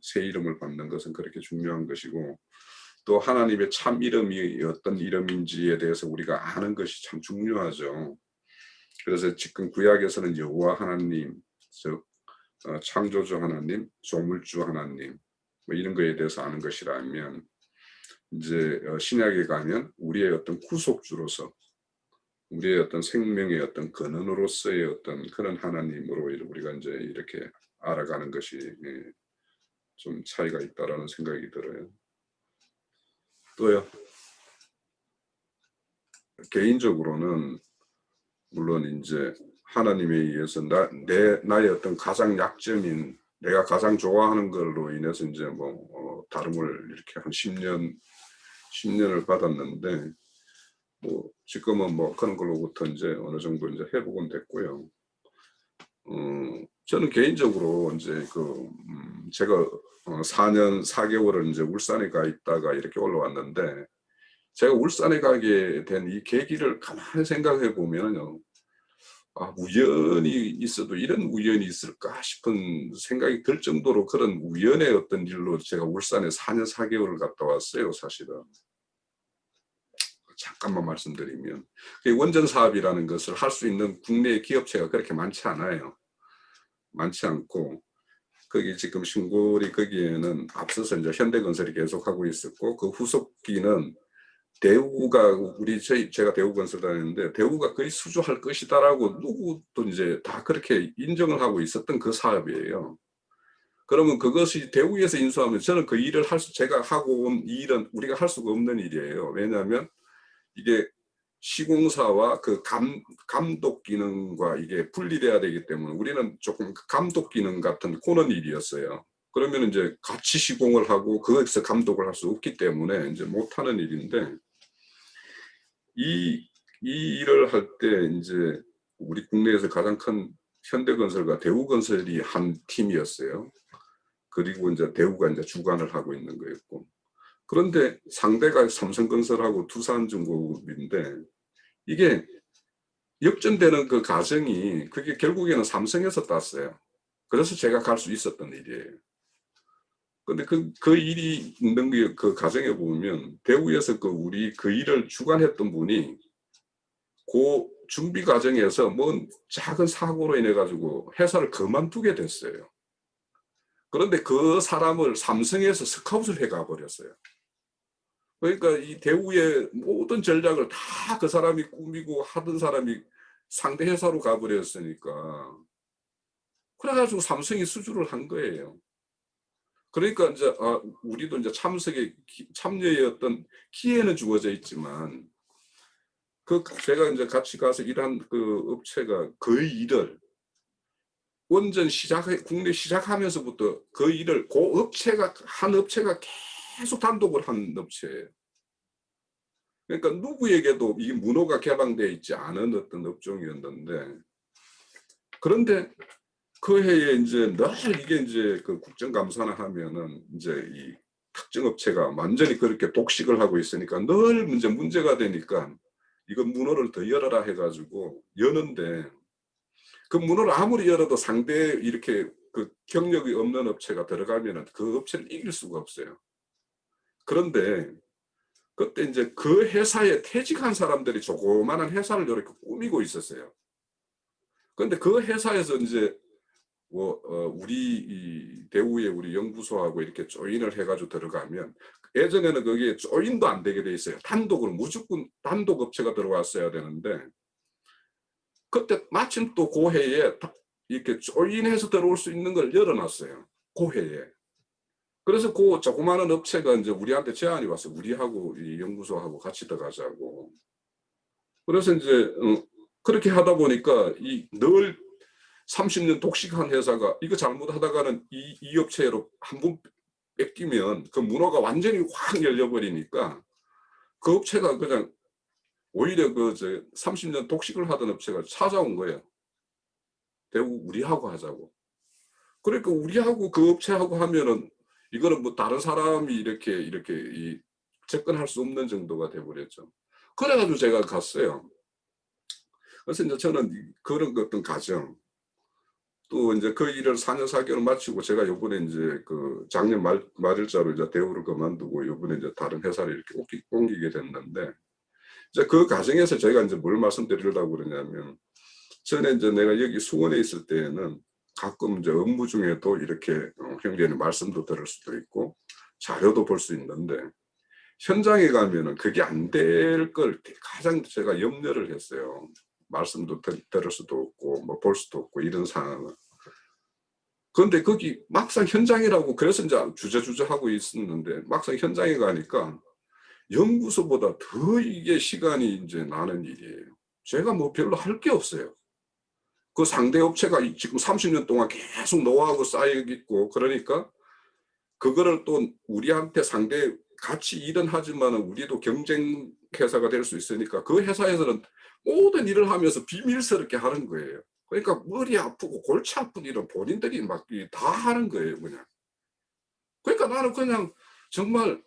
새 이름을 받는 것은 그렇게 중요한 것이고, 또 하나님의 참 이름이 어떤 이름인지에 대해서 우리가 아는 것이 참 중요하죠. 그래서 지금 구약에서는 여호와 하나님, 즉 창조주 하나님, 조물주 하나님, 뭐 이런 거에 대해서 아는 것이라면, 이제 신약에 가면 우리의 어떤 구속주로서, 우리의 어떤 생명의 어떤 근원으로서의 어떤 그런 하나님으로 우리가 이제 이렇게 알아가는 것이 좀 차이가 있다라는 생각이 들어요. 또요. 개인적으로는 물론 이제 하나님에 의해서 나의 어떤 가장 약점인 내가 가장 좋아하는 걸로 인해서 이제 뭐 다름을 이렇게 한 10년을 받았는데 뭐 지금은 뭐 그런 걸로부터 이제 어느 정도 이제 회복은 됐고요. 저는 개인적으로 이제 제가 4년 4개월을 이제 울산에 가 있다가 이렇게 올라왔는데 제가 울산에 가게 된 이 계기를 가만히 생각해 보면요. 아, 우연이 있어도 이런 우연이 있을까 싶은 생각이 들 정도로 그런 우연의 어떤 일로 제가 울산에 4년 4개월을 갔다 왔어요, 사실은. 잠깐만 말씀드리면 원전 사업이라는 것을 할 수 있는 국내 기업체가 그렇게 많지 않아요. 많지 않고 거기 지금 신골이 거기에는 앞서서 이제 현대건설이 계속하고 있었고 그 후속기는 대우가 제가 대우건설 다녔는데 대우가 거의 수주할 것이다라고 누구도 이제 다 그렇게 인정을 하고 있었던 그 사업이에요. 그러면 그것이 대우에서 인수하면 저는 그 일을 제가 하고 온 일은 우리가 할 수가 없는 일이에요. 왜냐하면 이게 시공사와 그 감독 기능과 이게 분리돼야 되기 때문에 우리는 조금 감독 기능 같은 그런 일이었어요. 그러면 이제 같이 시공을 하고 거기서 감독을 할 수 없기 때문에 이제 못하는 일인데 이 일을 할 때 이제 우리 국내에서 가장 큰 현대건설과 대우건설이 한 팀이었어요. 그리고 이제 대우가 이제 주관을 하고 있는 거였고. 그런데 상대가 삼성건설하고 두산중공업인데 이게 역전되는 그 과정이 그게 결국에는 삼성에서 땄어요. 그래서 제가 갈 수 있었던 일이에요. 근데 그 일이 있는 게 그 과정에 보면 대우에서 우리 그 일을 주관했던 분이 그 준비 과정에서 뭔 작은 사고로 인해 가지고 회사를 그만두게 됐어요. 그런데 그 사람을 삼성에서 스카웃을 해가 버렸어요. 그러니까 이 대우의 모든 전략을 다 그 사람이 꾸미고 하던 사람이 상대 회사로 가버렸으니까 그래가지고 삼성이 수주를 한 거예요. 그러니까 이제 우리도 이제 참여의 어떤 기회는 주어져 있지만 제가 이제 같이 가서 일한 그 업체가 그 일을 원전 국내 시작하면서부터 그 일을 한 업체가 계속 단독을 한 업체예요. 그러니까 누구에게도 이 문호가 개방되어 있지 않은 어떤 업종이었는데 그런데 그 해에 이제 늘 이게 이제 그 국정감사나 하면은 이제 이 특정 업체가 완전히 그렇게 독식을 하고 있으니까 늘 문제가 되니까 이거 문호를 더 열어라 해가지고 여는데 그 문호를 아무리 열어도 상대에 이렇게 그 경력이 없는 업체가 들어가면은 그 업체를 이길 수가 없어요. 그런데 그때 이제 그 회사에 퇴직한 사람들이 조그마한 회사를 이렇게 꾸미고 있었어요. 그런데 그 회사에서 이제 우리 이 대우의 우리 연구소하고 이렇게 조인을 해가지고 들어가면 예전에는 거기에 조인도 안 되게 돼 있어요. 단독으로 무조건 단독 업체가 들어왔어야 되는데 그때 마침 또 그 해에 이렇게 조인해서 들어올 수 있는 걸 열어놨어요. 그 해에. 그래서 그 조그마한 업체가 이제 우리한테 제안이 왔어요. 우리하고 이 연구소하고 같이 들어가자고. 그래서 이제 그렇게 하다 보니까 늘 30년 독식한 회사가 이거 잘못하다가는 이 업체로 한 번 뺏기면 그 문화가 완전히 확 열려버리니까 그 업체가 그냥 오히려 30년 독식을 하던 업체가 찾아온 거예요. 대우 우리하고 하자고. 그러니까 우리하고 그 업체하고 하면은 이거는 뭐 다른 사람이 이렇게 접근할 수 없는 정도가 돼버렸죠. 그래가지고 제가 갔어요. 그래서 이제 저는 그런 어떤 과정 또 이제 그 일을 4년 4개월 마치고 제가 요번에 이제 그 작년 말일자로 이제 대우를 그만두고 요번에 이제 다른 회사를 이렇게 옮기게 됐는데 이제 그 과정에서 제가 이제 뭘 말씀드리려고 그러냐면 전에 이제 내가 여기 수원에 있을 때에는 가끔 이제 업무 중에도 이렇게 형제님 말씀도 들을 수도 있고 자료도 볼 수 있는데 현장에 가면은 그게 안 될 걸 가장 제가 염려를 했어요. 말씀도 들을 수도 없고 뭐 볼 수도 없고 이런 상황은. 그런데 거기 막상 현장이라고 그래서 이제 주저주저 하고 있었는데 막상 현장에 가니까 연구소보다 더 이게 시간이 이제 나는 일이에요. 제가 뭐 별로 할 게 없어요. 그 상대 업체가 지금 30년 동안 계속 노하우가 쌓여 있고, 그러니까 그거를 또 우리한테 상대 같이 일은 하지만은 우리도 경쟁 회사가 될 수 있으니까 그 회사에서는 모든 일을 하면서 비밀스럽게 하는 거예요. 그러니까 머리 아프고 골치 아픈 일은 본인들이 막 다 하는 거예요, 그냥. 그러니까 나는 그냥 정말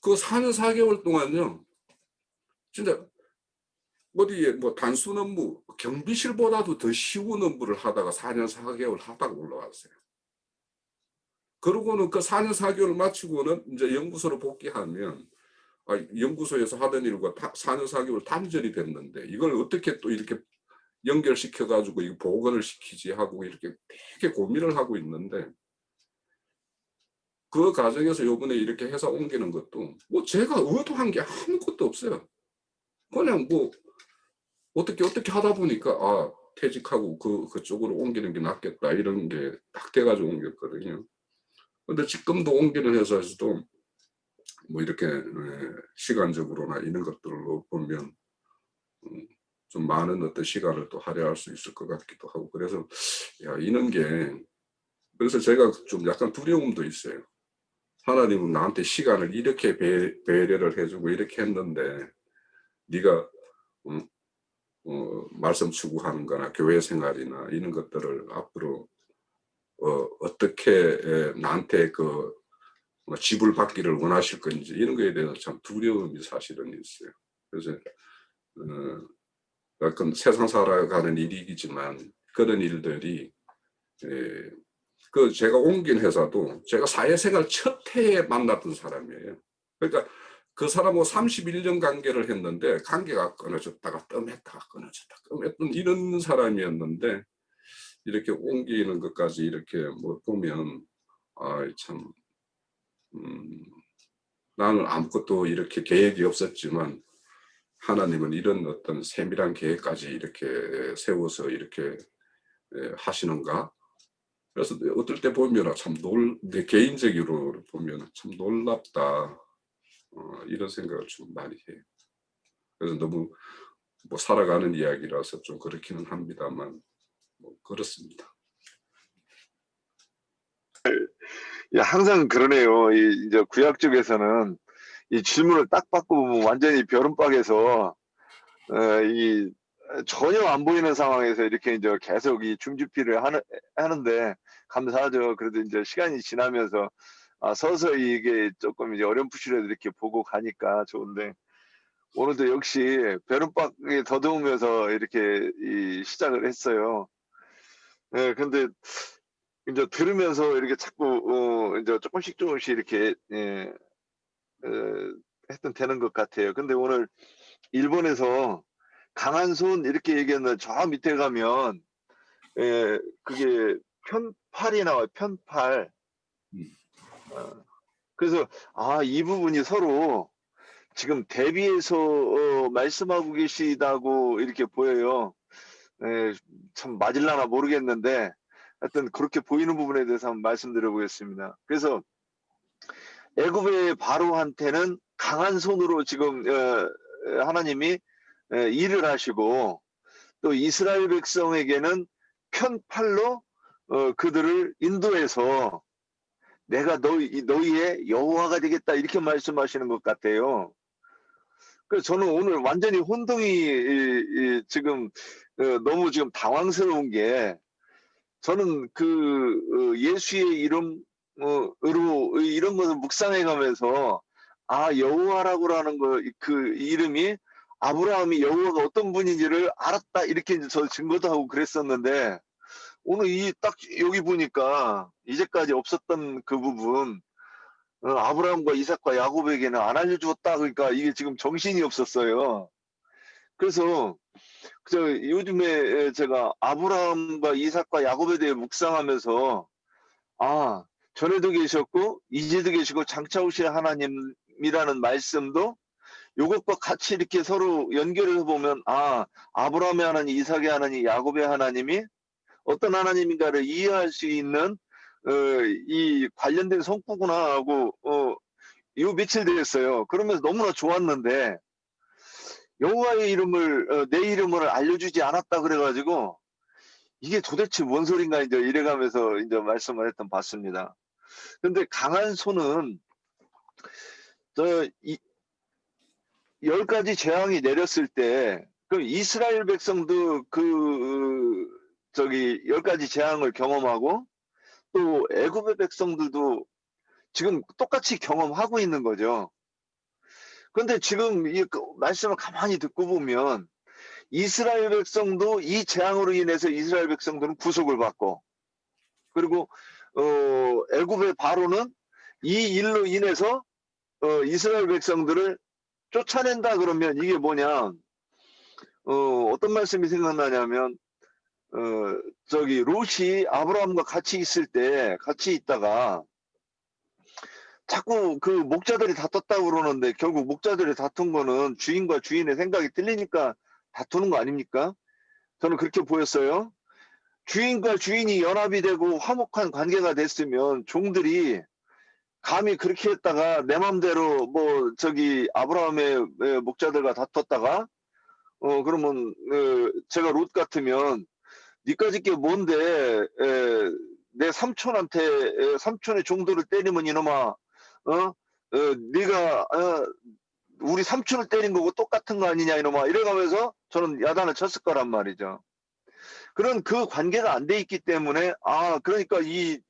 그 4년 4개월 동안요, 진짜 어디에 뭐 단순 업무, 경비실보다도 더 쉬운 업무를 하다가 4년 4개월 하다가 올라왔어요. 그러고는 그 4년 4개월 마치고는 이제 연구소로 복귀하면, 연구소에서 하던 일과 4년 4개월 단절이 됐는데 이걸 어떻게 또 이렇게 연결시켜 가지고 이 복원을 시키지 하고 이렇게 되게 고민을 하고 있는데, 그 과정에서 요번에 이렇게 회사 옮기는 것도 뭐 제가 의도한 게 아무것도 없어요. 그냥 뭐 어떻게 하다 보니까 퇴직하고 그쪽으로 옮기는 게 낫겠다 이런 게 딱 돼가지고 옮겼거든요. 근데 지금도 옮기는 회사에서도 뭐 이렇게 시간적으로나 이런 것들로 보면 좀 많은 어떤 시간을 또 할애할 수 있을 것 같기도 하고, 그래서 이런 게, 그래서 제가 좀 약간 두려움도 있어요. 하나님은 나한테 시간을 이렇게 배려를 해주고 이렇게 했는데 네가 말씀 추구하는 거나 교회 생활이나 이런 것들을 앞으로 어떻게 나한테 뭐 지불받기를 원하실 건지 이런 거에 대해서 참 두려움이 사실은 있어요. 그래서 약간 세상 살아가는 일이지만 그런 일들이, 제가 옮긴 회사도 제가 사회생활 첫 해에 만났던 사람이에요. 그러니까 그 사람하고 31년 관계를 했는데 관계가 끊어졌다가 뜸했다가 끊어졌다가 뜸했던 이런 사람이었는데, 이렇게 옮기는 것까지 이렇게 뭐 보면 참 나는 아무것도 이렇게 계획이 없었지만 하나님은 이런 어떤 세밀한 계획까지 이렇게 세워서 이렇게 하시는가? 그래서 어떨 때 보면 참 내 개인적으로 보면 참 놀랍다, 이런 생각을 좀 많이 해요. 그래서 너무 뭐 살아가는 이야기라서 좀 그렇기는 합니다만 뭐 그렇습니다. 항상 그러네요. 이제 구약 쪽에서는 이 질문을 딱 받고 보면 완전히 별은박에서 이 전혀 안 보이는 상황에서 이렇게 이제 계속 이 중지피를 하는데 감사하죠. 그래도 이제 시간이 지나면서 서서히 이게 조금 이제 어렴풋이라도 이렇게 보고 가니까 좋은데, 오늘도 역시 별은박에 더더우면서 이렇게 시작을 했어요. 근데 이제 들으면서 이렇게 자꾸 이제 조금씩 이렇게 했던 되는 것 같아요. 근데 오늘 일본에서 강한 손 이렇게 얘기했는데 저 밑에 가면 그게 편팔이 나와요. 편팔. 그래서 이 부분이 서로 지금 대비해서 말씀하고 계시다고 이렇게 보여요. 참 맞을라나 모르겠는데 하여튼 그렇게 보이는 부분에 대해서 한번 말씀드려 보겠습니다. 그래서 애굽의 바로한테는 강한 손으로 지금 하나님이 일을 하시고, 또 이스라엘 백성에게는 편팔로 그들을 인도해서 내가 너희의 여호와가 되겠다 이렇게 말씀하시는 것 같아요. 그래서 저는 오늘 완전히 혼동이 지금 너무 지금 당황스러운 게, 저는 예수의 이름으로 이런 것을 묵상해 가면서 여호와라고 하는 그 이름이 아브라함이 여호와가 어떤 분인지를 알았다 이렇게 이제 저 증거도 하고 그랬었는데, 오늘 딱 여기 보니까 이제까지 없었던 그 부분, 아브라함과 이삭과 야곱에게는 안 알려주었다. 그러니까 이게 지금 정신이 없었어요. 그래서 요즘에 제가 아브라함과 이삭과 야곱에 대해 묵상하면서 전에도 계셨고 이제도 계시고 장차 오실 하나님이라는 말씀도 요것과 같이 이렇게 서로 연결을 해보면 아브라함의 하나님, 이삭의 하나님, 야곱의 하나님이 어떤 하나님인가를 이해할 수 있는 이 관련된 성구구나 하고 요 며칠 됐어요. 그러면서 너무나 좋았는데 여호와의 이름을 내 이름을 알려주지 않았다 그래가지고 이게 도대체 뭔 소린가 이제 이래가면서 이제 말씀을 했던 봤습니다. 근데 강한 손은 이 10가지 재앙이 내렸을 때 그 이스라엘 백성도 그 저기 10가지 재앙을 경험하고 또 애굽의 백성들도 지금 똑같이 경험하고 있는 거죠. 근데 지금 이 말씀을 가만히 듣고 보면 이스라엘 백성도 이 재앙으로 인해서 이스라엘 백성들은 구속을 받고 그리고 애굽의 바로는 이 일로 인해서 이스라엘 백성들을 쫓아낸다 그러면 이게 뭐냐 어떤 말씀이 생각나냐면 저기 롯이 아브라함과 같이 있을 때 같이 있다가 자꾸 그 목자들이 다퉜다고 그러는데 결국 목자들이 다툰 거는 주인과 주인의 생각이 틀리니까 다투는 거 아닙니까? 저는 그렇게 보였어요. 주인과 주인이 연합이 되고 화목한 관계가 됐으면 종들이 감히 그렇게 했다가 내 맘대로 뭐 저기 아브라함의 목자들과 다퉜다가 그러면 제가 롯 같으면 니까짓 게 뭔데 내 삼촌한테 삼촌의 종들을 때리면 이놈아 네가 우리 삼촌을 때린 거고 똑같은 거 아니냐 이놈아 이래가면서 저는 야단을 쳤을 거란 말이죠. 그런 그 관계가 안 돼 있기 때문에 그러니까 이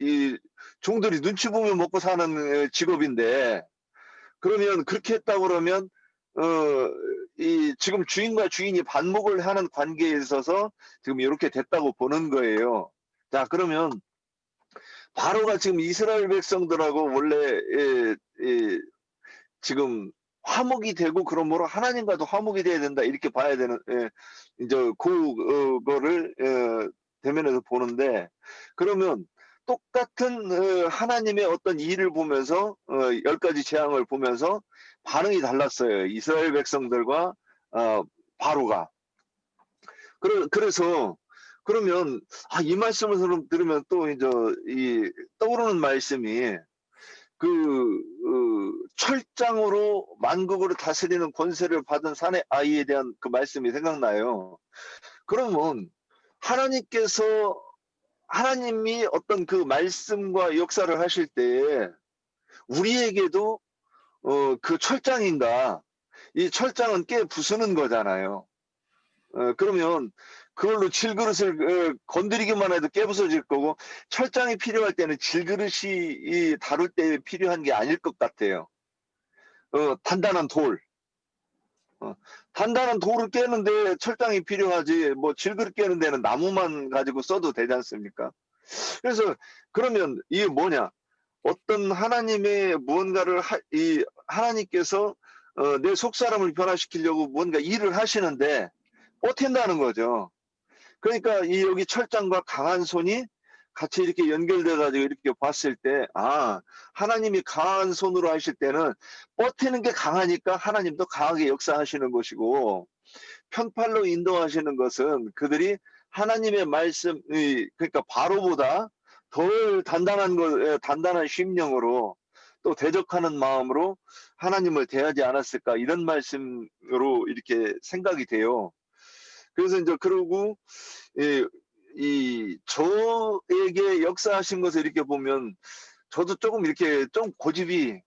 종들이 눈치 보면 먹고 사는 직업인데 그러면 그렇게 했다고 그러면 이 지금 주인과 주인이 반목을 하는 관계에 있어서 지금 이렇게 됐다고 보는 거예요. 자 그러면 바로가 지금 이스라엘 백성들하고 원래 지금 화목이 되고 그러므로 하나님과도 화목이 돼야 된다 이렇게 봐야 되는 이제 그거를 대면에서 보는데 그러면 똑같은 하나님의 어떤 일을 보면서 10가지 재앙을 보면서 반응이 달랐어요. 이스라엘 백성들과 바로가. 그래서 그러면 이 말씀을 들으면 또 이제 이 떠오르는 말씀이 철장으로 만국으로 다스리는 권세를 받은 사내 아이에 대한 그 말씀이 생각나요. 그러면 하나님이 어떤 그 말씀과 역사를 하실 때에 우리에게도 그 철장인가 이 철장은 깨 부수는 거잖아요. 그러면 그걸로 질그릇을 건드리기만 해도 깨부서질 거고 철장이 필요할 때는 질그릇이 다룰 때 필요한 게 아닐 것 같아요. 단단한 돌. 단단한 돌을 깨는데 철장이 필요하지 뭐 질그릇 깨는 데는 나무만 가지고 써도 되지 않습니까? 그래서 그러면 이게 뭐냐? 어떤 하나님의 무언가를 하나님께서 내 속사람을 변화시키려고 뭔가 일을 하시는데 버틴다는 거죠. 그러니까 여기 철장과 강한 손이 같이 이렇게 연결돼 가지고 이렇게 봤을 때 하나님이 강한 손으로 하실 때는 버티는 게 강하니까 하나님도 강하게 역사하시는 것이고 편팔로 인도하시는 것은 그들이 하나님의 말씀이 그러니까 바로보다 덜 단단한 심령으로 또 대적하는 마음으로 하나님을 대하지 않았을까 이런 말씀으로 이렇게 생각이 돼요. 그래서 이제 그러고 저에게 역사하신 것을 이렇게 보면 저도 조금 이렇게 좀 고집이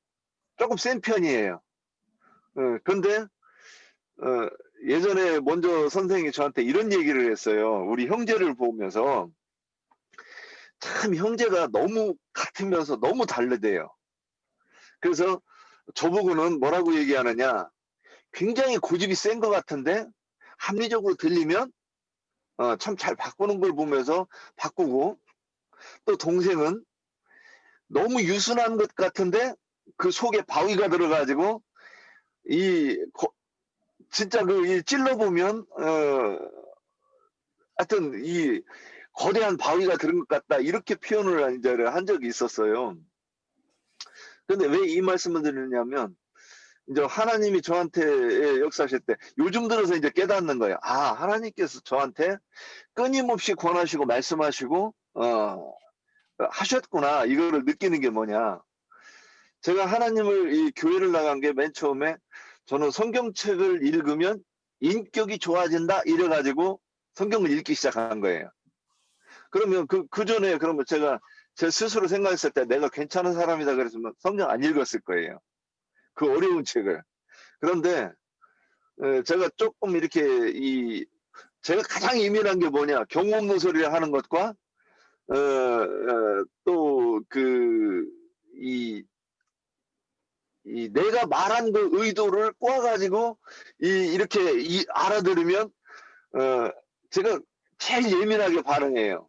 조금 센 편이에요. 그런데 예전에 먼저 선생님이 저한테 이런 얘기를 했어요. 우리 형제를 보면서 참 형제가 너무 같으면서 너무 다르대요. 그래서 저보고는 뭐라고 얘기하느냐 굉장히 고집이 센 것 같은데 합리적으로 들리면 참 잘 바꾸는 걸 보면서 바꾸고 또 동생은 너무 유순한 것 같은데 그 속에 바위가 들어가지고 진짜 찔러보면 하여튼 이 거대한 바위가 들은 것 같다 이렇게 표현을 이제 한 적이 있었어요. 근데 왜 이 말씀을 드리냐면 이제 하나님이 저한테 역사하실 때 요즘 들어서 이제 깨닫는 거예요. 하나님께서 저한테 끊임없이 권하시고 말씀하시고 하셨구나 이거를 느끼는 게 뭐냐. 제가 하나님을 이 교회를 나간 게 맨 처음에 저는 성경책을 읽으면 인격이 좋아진다 이래가지고 성경을 읽기 시작한 거예요. 그러면 그 전에 그러면 제가 제 스스로 생각했을 때 내가 괜찮은 사람이다 그랬으면 성경 안 읽었을 거예요. 그 어려운 책을. 그런데 제가 조금 이렇게 제가 가장 예민한 게 뭐냐, 경우 없는 소리를 하는 것과 또 내가 말한 그 의도를 꼬아가지고 이렇게 알아들으면 제가 제일 예민하게 반응해요.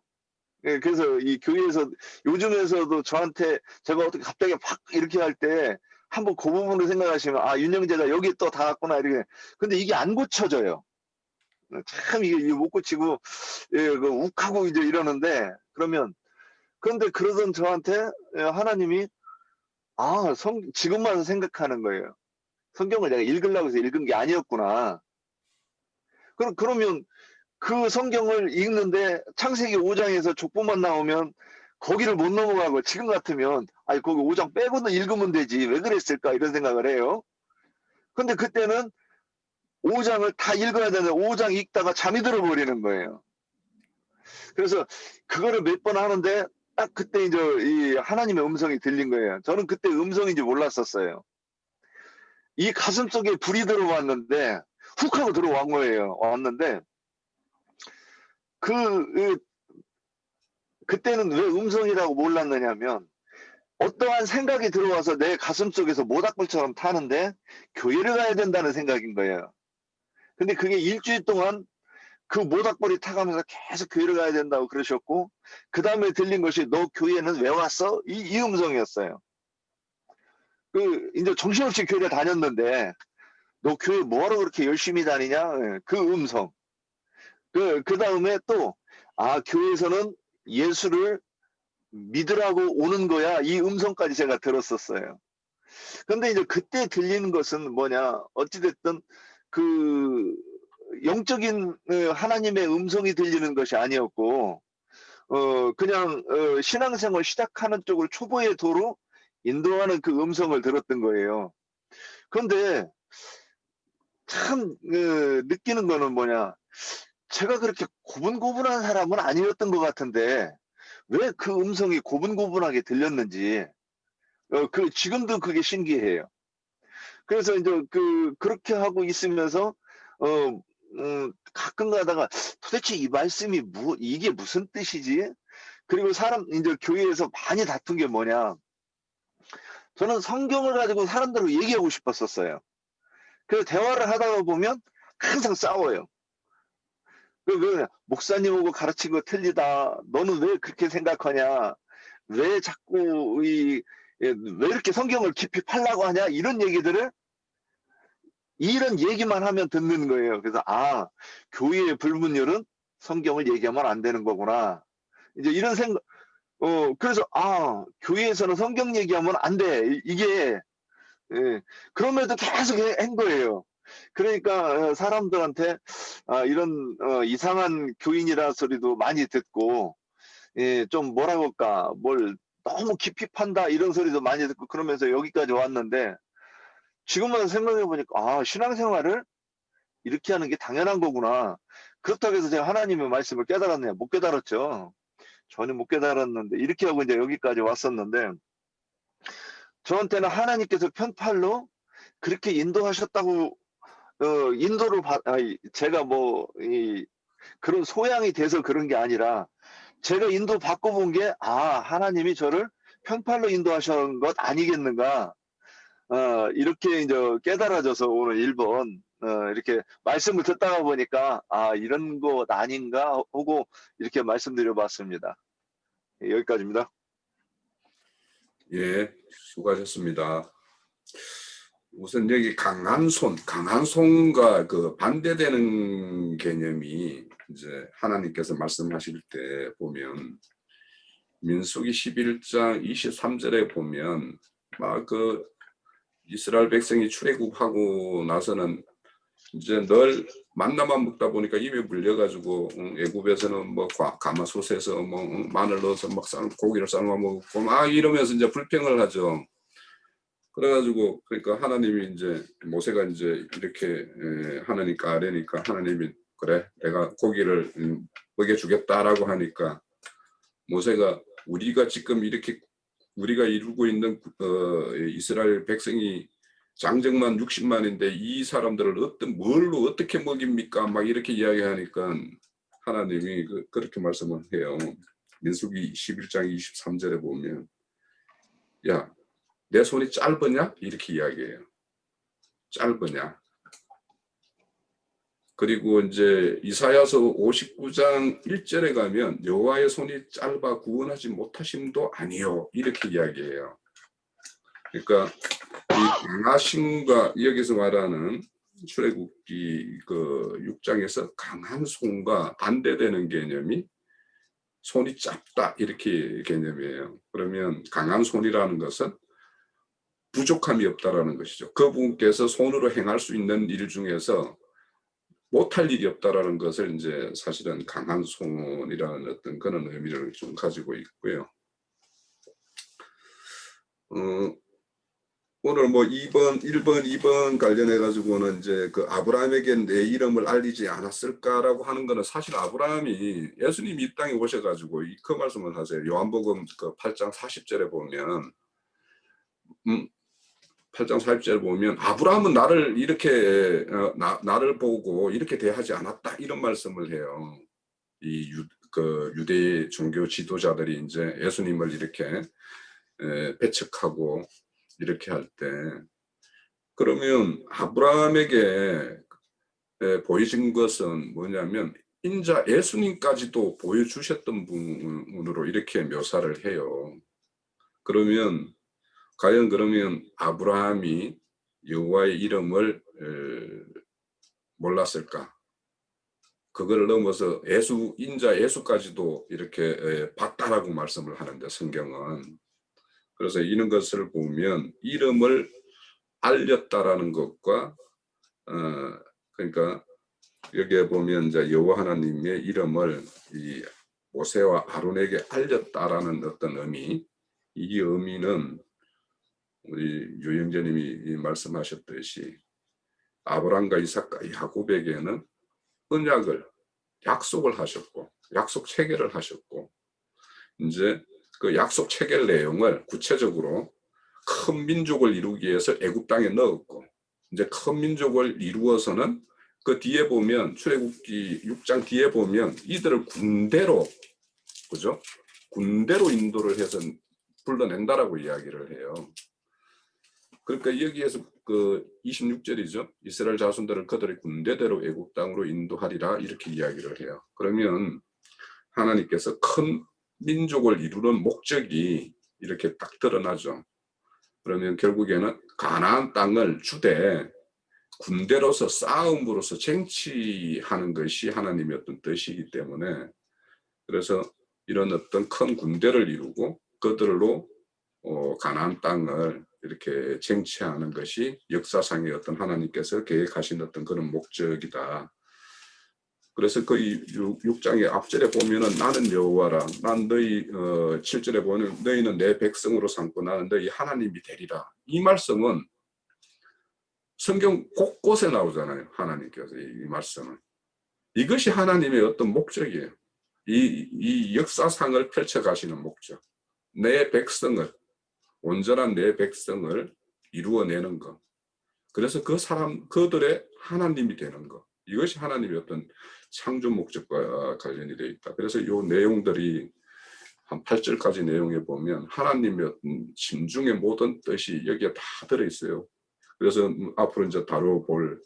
그래서 이 교회에서 요즘에서도 저한테 제가 어떻게 갑자기 팍 이렇게 할 때 한번 그 부분을 생각하시면 아, 윤영재가 여기 또 닿았구나 이렇게. 근데 이게 안 고쳐져요. 참 이게 못 고치고 욱하고 이제 이러는데, 그런데 그러던 저한테 하나님이 지금만 생각하는 거예요. 성경을 내가 읽으려고 해서 읽은 게 아니었구나. 그러면 그 성경을 읽는데 창세기 5장에서 족보만 나오면 거기를 못 넘어가고 지금 같으면 아니 거기 5장 빼고는 읽으면 되지 왜 그랬을까 이런 생각을 해요. 근데 그때는 5장을 다 읽어야 되는데 5장 읽다가 잠이 들어버리는 거예요. 그래서 그거를 몇 번 하는데 딱 그때 이제 이 하나님의 음성이 들린 거예요. 저는 그때 음성인지 몰랐었어요. 이 가슴 속에 불이 들어왔는데 훅 하고 들어온 거예요. 왔는데 그때는 왜 음성이라고 몰랐느냐면 어떠한 생각이 들어와서 내 가슴 속에서 모닥불처럼 타는데 교회를 가야 된다는 생각인 거예요. 근데 그게 일주일 동안 그 모닥불이 타가면서 계속 교회를 가야 된다고 그러셨고, 그 다음에 들린 것이 너 교회는 왜 왔어? 이 음성이었어요. 이제 정신없이 교회를 다녔는데 너 교회 뭐하러 그렇게 열심히 다니냐? 그 음성. 그 다음에 또 교회에서는 예수를 믿으라고 오는 거야. 이 음성까지 제가 들었었어요. 근데 이제 그때 들리는 것은 뭐냐, 어찌됐든 영적인 하나님의 음성이 들리는 것이 아니었고, 그냥 신앙생활 시작하는 쪽을 초보의 도로 인도하는 그 음성을 들었던 거예요. 그런데 참 느끼는 거는 뭐냐, 제가 그렇게 고분고분한 사람은 아니었던 것 같은데 왜 그 음성이 고분고분하게 들렸는지 지금도 그게 신기해요. 그래서 이제 그렇게 하고 있으면서 가끔 가다가 도대체 이 말씀이 이게 무슨 뜻이지? 그리고 이제 교회에서 많이 다툰 게 뭐냐, 저는 성경을 가지고 사람들하고 얘기하고 싶었었어요. 그래서 대화를 하다가 보면 항상 싸워요. 목사님하고 가르친 거 틀리다. 너는 왜 그렇게 생각하냐? 왜 자꾸 왜 이렇게 성경을 깊이 팔라고 하냐? 이런 얘기만 하면 듣는 거예요. 그래서 교회의 불문율은 성경을 얘기하면 안 되는 거구나. 이제 이런 생각. 그래서 교회에서는 성경 얘기하면 안 돼. 이게 그럼에도 계속 한 거예요. 그러니까 사람들한테 이런 이상한 교인이라 소리도 많이 듣고, 좀 뭐라고 할까, 뭘 너무 깊이 판다 이런 소리도 많이 듣고 그러면서 여기까지 왔는데, 지금만 생각해 보니까 신앙생활을 이렇게 하는 게 당연한 거구나. 그렇다고 해서 제가 하나님의 말씀을 깨달았네요. 못 깨달았죠. 전혀 못 깨달았는데 이렇게 하고 이제 여기까지 왔었는데, 저한테는 하나님께서 편팔로 그렇게 인도하셨다고 제가 그런 소양이 돼서 그런 게 아니라 제가 인도 받고 본 게 하나님이 저를 편팔로 인도하신 것 아니겠는가, 이렇게 이제 깨달아져서 오늘 1번 이렇게 말씀을 듣다가 보니까 이런 것 아닌가 하고 이렇게 말씀드려 봤습니다. 여기까지입니다. 예, 수고하셨습니다. 우선 여기 강한 손과 반대되는 개념이 이제 하나님께서 말씀하실 때 보면 민수기 11장 23절에 보면 이스라엘 백성이 출애굽하고 나서는 이제 늘 만나만 먹다 보니까 입에 물려가지고 애굽에서는 가마솥에서 마늘 넣어서 고기를 삶아 먹고 이러면서 이제 불평을 하죠. 그래가지고 그러니까 하나님이 이제 모세가 이제 이렇게 하나님께 아뢰니까 하나님이 그래 내가 고기를 먹여주겠다라고 하니까 모세가 우리가 지금 이렇게 우리가 이루고 있는 이스라엘 백성이 장정만 60만인데 이 사람들을 뭘로 어떻게 먹입니까? 막 이렇게 이야기하니까 하나님이 그렇게 말씀을 해요. 민수기 11장 23절에 보면 야, 내 손이 짧으냐? 이렇게 이야기해요. 짧으냐? 그리고 이제 이사야서 59장 1절에 가면 여호와의 손이 짧아 구원하지 못하심도 아니요. 이렇게 이야기해요. 그러니까 이 강하심과 여기서 말하는 출애굽기 그 6장에서 강한 손과 반대되는 개념이 손이 짧다 이렇게 개념이에요. 그러면 강한 손이라는 것은 부족함이 없다라는 것이죠. 그분께서 손으로 행할 수 있는 일 중에서 못할 일이 없다라는 것을 이제 사실은 강한 손이라는 어떤 그런 의미를 좀 가지고 있고요. 오늘 뭐 2번, 1번, 2번 관련해 가지고는 이제 그 아브라함에게 내 이름을 알리지 않았을까라고 하는 거는 사실 아브라함이 예수님이 이 땅에 오셔가지고 그 말씀을 하세요. 요한복음 그 8장 40절에 보면 8장 40절에 보면 아브라함은 나를 이렇게 나를 보고 이렇게 대하지 않았다 이런 말씀을 해요. 이 유대 종교 지도자들이 이제 예수님을 이렇게 배척하고 이렇게 할 때 그러면 아브라함에게 보여진 것은 뭐냐면 인자 예수님까지도 보여주셨던 분으로 이렇게 묘사를 해요. 그러면 과연 그러면 아브라함이 여호와의 이름을 몰랐을까? 그걸 넘어서 인자 예수까지도 이렇게 봤다라고 말씀을 하는데 성경은 그래서 이런 것을 보면 이름을 알렸다라는 것과 그러니까 여기에 보면 이제 여호와 하나님의 이름을 이 모세와 아론에게 알렸다라는 어떤 의미, 이 의미는 우리 유영재님이 말씀하셨듯이 아브람과 이삭과 야곱에게는 언약을 약속을 하셨고 약속 체계를 하셨고 이제 그 약속 체계 내용을 구체적으로 큰 민족을 이루기 위해서 애굽 땅에 넣었고 이제 큰 민족을 이루어서는 그 뒤에 보면 출애굽기 6장 뒤에 보면 이들을 군대로 그죠? 군대로 인도를 해서 불러낸다라고 이야기를 해요. 그러니까 여기에서 그 26절이죠. 이스라엘 자손들을 그들의 군대대로 애굽 땅으로 인도하리라 이렇게 이야기를 해요. 그러면 하나님께서 큰 민족을 이루는 목적이 이렇게 딱 드러나죠. 그러면 결국에는 가나안 땅을 주되 군대로서 싸움으로서 쟁취하는 것이 하나님의 어떤 뜻이기 때문에 그래서 이런 어떤 큰 군대를 이루고 그들로 가나안 땅을 이렇게 쟁취하는 것이 역사상의 어떤 하나님께서 계획하신 어떤 그런 목적이다. 그래서 그 6장의 앞절에 보면은 나는 여호와라. 난 너희 7절에 보면 너희는 내 백성으로 삼고 나는 너희 하나님이 되리라. 이 말씀은 성경 곳곳에 나오잖아요. 하나님께서 이 말씀은. 이것이 하나님의 어떤 목적이에요. 이 역사상을 펼쳐가시는 목적. 내 백성을 온전한 내 백성을 이루어내는 것. 그래서 그들의 하나님이 되는 것. 이것이 하나님의 어떤 창조 목적과 관련이 되어 있다. 그래서 이 내용들이 한 8절까지 내용에 보면 하나님의 어떤 심중의 모든 뜻이 여기에 다 들어있어요. 그래서 앞으로 이제 다뤄볼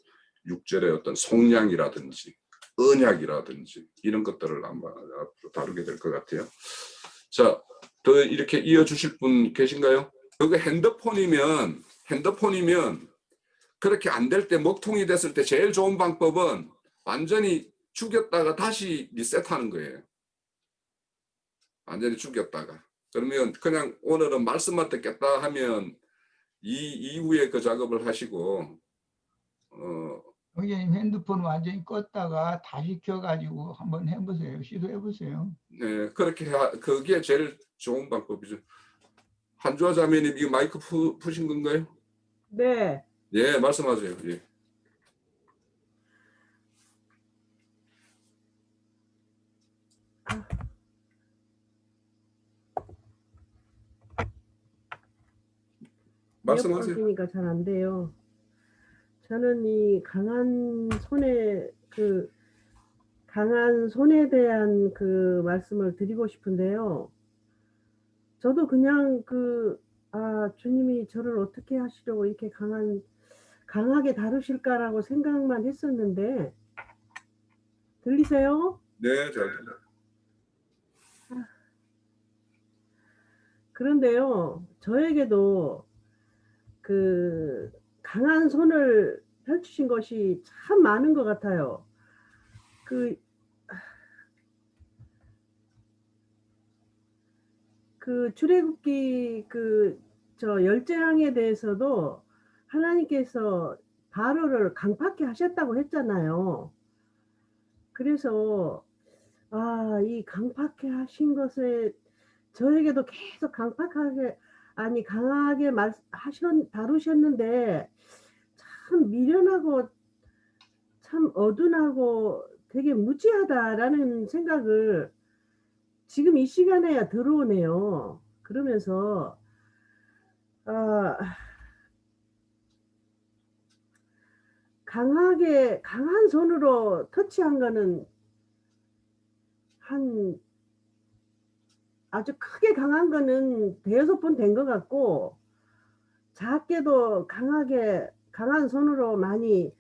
6절의 어떤 속량이라든지 언약이라든지 이런 것들을 아마 앞으로 다루게 될 것 같아요. 자, 더 이렇게 이어주실 분 계신가요? 그거 핸드폰이면 그렇게 안 될 때 먹통이 됐을 때 제일 좋은 방법은 완전히 죽였다가 다시 리셋하는 거예요. 완전히 죽였다가. 그러면 그냥 오늘은 말씀만 듣겠다 하면 이후에 그 작업을 하시고 형제님 핸드폰 완전히 껐다가 다시 켜가지고 한번 해보세요. 시도해보세요. 네, 그렇게 그게 제일 좋은 방법이죠. 한주아 자매님 이거 마이크 푸신 건가요? 네. 예, 말씀하세요. 예. 말씀하세요. 이어폰이니까 잘 안 돼요. 저는 이 강한 손에 대한 그 말씀을 드리고 싶은데요. 저도 그냥 주님이 저를 어떻게 하시려고 이렇게 강하게 다루실까라고 생각만 했었는데, 들리세요? 네, 잘 들려요. 그런데요, 저에게도 그 강한 손을 펼치신 것이 참 많은 것 같아요. 출애굽기 열재앙에 대해서도 하나님께서 바로를 강팍해 하셨다고 했잖아요. 그래서 이 강팍해 하신 것에 저에게도 계속 강하게 다루셨는데 참 미련하고 참 어둔하고 되게 무지하다라는 생각을 지금 이 시간에야 들어오네요. 그러면서 강한 손으로 터치한 거는 아주 크게 강한 거는 대여섯 번 된 것 같고, 작게도 강한 손으로 많이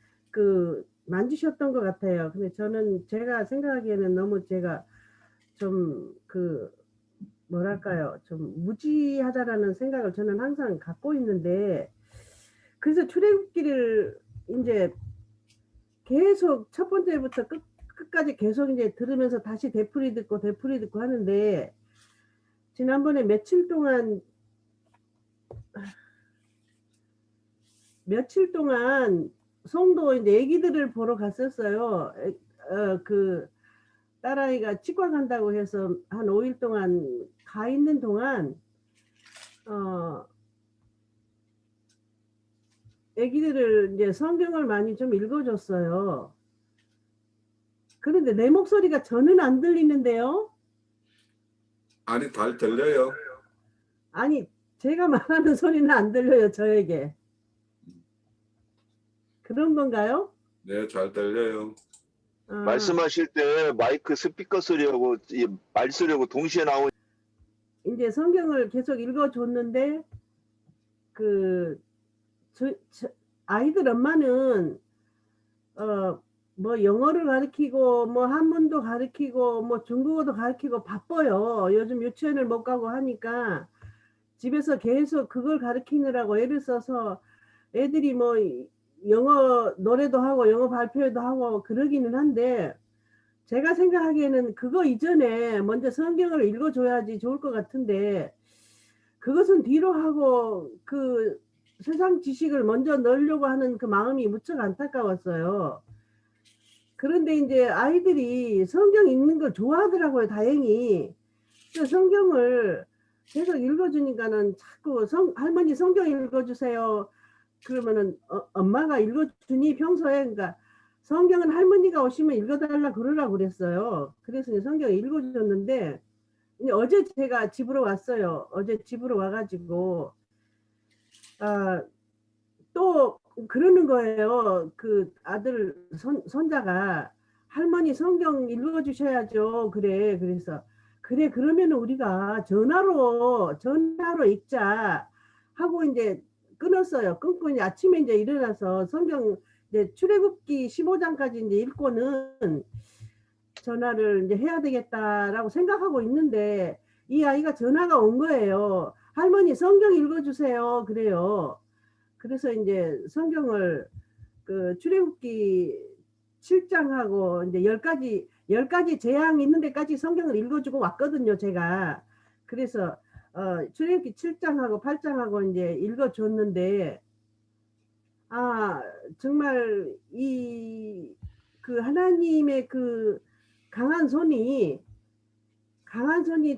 만지셨던 것 같아요. 근데 제가 생각하기에는 너무 제가 좀 좀 무지하다라는 생각을 저는 항상 갖고 있는데, 그래서 출애굽기를 이제 계속 첫 번째부터 끝까지 계속 이제 들으면서 다시 되풀이 듣고 하는데, 지난번에 며칠 동안 송도 이제 애기들을 보러 갔었어요. 딸아이가 치과 간다고 해서 한 5일 동안 가 있는 동안 애기들을 이제 성경을 많이 좀 읽어줬어요. 그런데 내 목소리가 저는 안 들리는데요. 아니, 잘 들려요. 아니, 제가 말하는 소리는 안 들려요, 저에게. 그런 건가요? 네, 잘 들려요. 말씀하실 때 마이크 스피커 소리하고 이 말 소리하고 동시에 나오는 이제 성경을 계속 읽어줬는데 아이들 엄마는 뭐 영어를 가르치고 뭐 한문도 가르치고 뭐 중국어도 가르치고 바빠요. 요즘 유치원을 못 가고 하니까 집에서 계속 그걸 가르치느라고 애를 써서 애들이 뭐 영어 노래도 하고 영어 발표도 하고 그러기는 한데, 제가 생각하기에는 그거 이전에 먼저 성경을 읽어줘야지 좋을 것 같은데, 그것은 뒤로 하고 세상 지식을 먼저 넣으려고 하는 그 마음이 무척 안타까웠어요. 그런데 이제 아이들이 성경 읽는 걸 좋아하더라고요, 다행히. 성경을 계속 읽어주니까는 자꾸 할머니 성경 읽어주세요. 그러면은 엄마가 읽어주니 평소에, 그러니까 성경은 할머니가 오시면 읽어달라 그러라고 그랬어요. 그래서 성경을 읽어줬는데, 어제 제가 집으로 왔어요. 어제 집으로 와가지고 또 그러는 거예요. 그 아들 손자가 할머니 성경 읽어주셔야죠. 그래서 그러면 우리가 전화로 읽자 하고 이제 끊었어요. 끊고 이제 아침에 이제 일어나서 성경 이제 출애굽기 15장까지 이제 읽고는 전화를 이제 해야 되겠다라고 생각하고 있는데, 이 아이가 전화가 온 거예요. 할머니 성경 읽어주세요. 그래요. 그래서 이제 성경을 출애굽기 7장하고 이제 10가지 재앙 있는 데까지 성경을 읽어주고 왔거든요, 제가. 그래서 출애굽기 7장하고 8장하고 이제 읽어줬는데, 정말 하나님의 강한 손이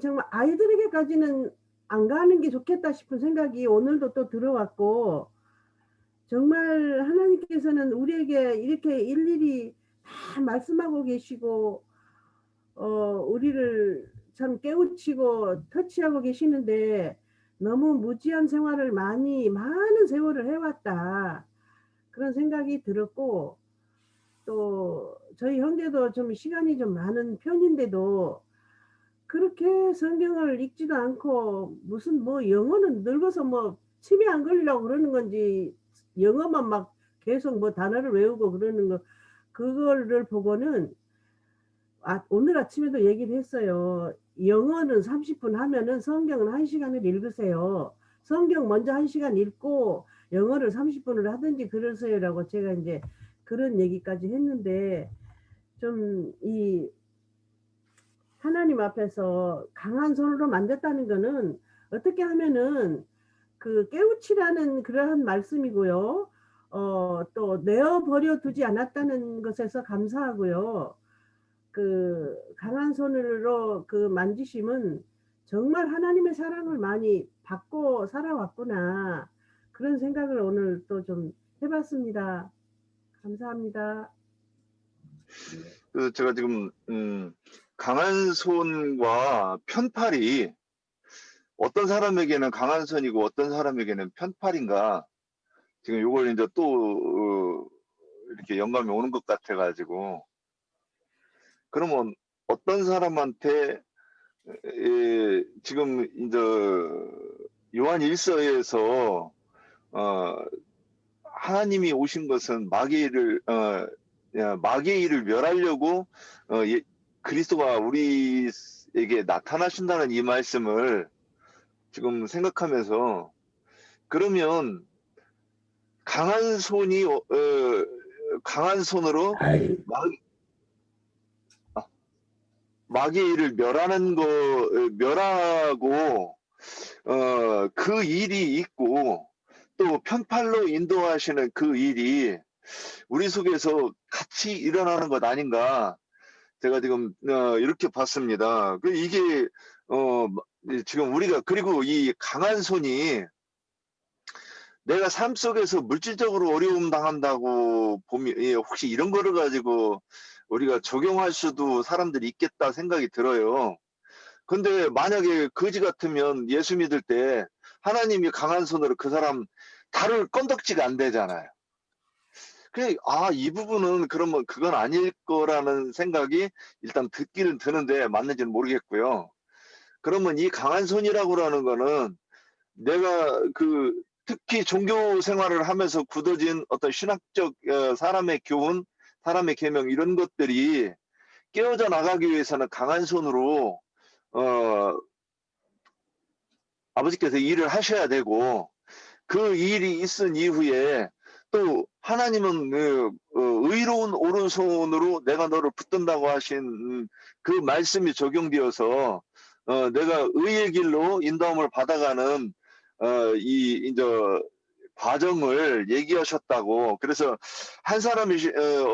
정말 아이들에게까지는 안 가는 게 좋겠다 싶은 생각이 오늘도 또 들어왔고, 정말 하나님께서는 우리에게 이렇게 일일이 다 말씀하고 계시고 우리를 참 깨우치고 터치하고 계시는데 너무 무지한 생활을 많은 세월을 해왔다. 그런 생각이 들었고, 또 저희 형제도 좀 시간이 좀 많은 편인데도 그렇게 성경을 읽지도 않고 무슨 뭐 영어는 늙어서 뭐 치매 안 걸리려고 그러는 건지 영어만 막 계속 뭐 단어를 외우고 그러는 거, 그거를 보고는 오늘 아침에도 얘기를 했어요. 영어는 30분 하면은 성경은 1시간을 읽으세요. 성경 먼저 1시간 읽고 영어를 30분을 하든지 그러세요라고 제가 이제 그런 얘기까지 했는데, 좀 이 하나님 앞에서 강한 손으로 만졌다는 거는 어떻게 하면은 그 깨우치라는 그러한 말씀이고요. 또 내어버려 두지 않았다는 것에서 감사하고요. 그 강한 손으로 그 만지심은 정말 하나님의 사랑을 많이 받고 살아왔구나. 그런 생각을 오늘 또 좀 해봤습니다. 감사합니다. 제가 지금 강한 손과 편팔이 어떤 사람에게는 강한 손이고 어떤 사람에게는 편팔인가, 지금 요걸 이제 또 이렇게 영감이 오는 것 같아 가지고, 그러면 어떤 사람한테 지금 이제 요한 1서에서 하나님이 오신 것은 마귀의 일을 멸하려고 그리스도가 우리에게 나타나신다는 이 말씀을 지금 생각하면서, 그러면 강한 손이 강한 손으로 마귀의 일을 멸하고 그 일이 있고, 또 편팔로 인도하시는 그 일이 우리 속에서 같이 일어나는 것 아닌가, 제가 지금 이렇게 봤습니다. 이게 지금 우리가, 그리고 이 강한 손이 내가 삶 속에서 물질적으로 어려움 당한다고 보면 혹시 이런 거를 가지고 우리가 적용할 수도 사람들이 있겠다 생각이 들어요. 근데 만약에 거지 같으면 예수 믿을 때 하나님이 강한 손으로 그 사람 다룰 건덕지가 안 되잖아요. 그래, 이 부분은 그러면 그건 아닐 거라는 생각이 일단 듣기는 드는데 맞는지는 모르겠고요. 그러면 이 강한 손이라고 하는 거는 내가 특히 종교 생활을 하면서 굳어진 어떤 신학적 사람의 교훈, 사람의 계명, 이런 것들이 깨어져 나가기 위해서는 강한 손으로 아버지께서 일을 하셔야 되고, 그 일이 있은 이후에 또 하나님은 의로운 오른손으로 내가 너를 붙든다고 하신 그 말씀이 적용되어서 내가 의의 길로 인도함을 받아가는 이제 과정을 얘기하셨다고. 그래서 한 사람이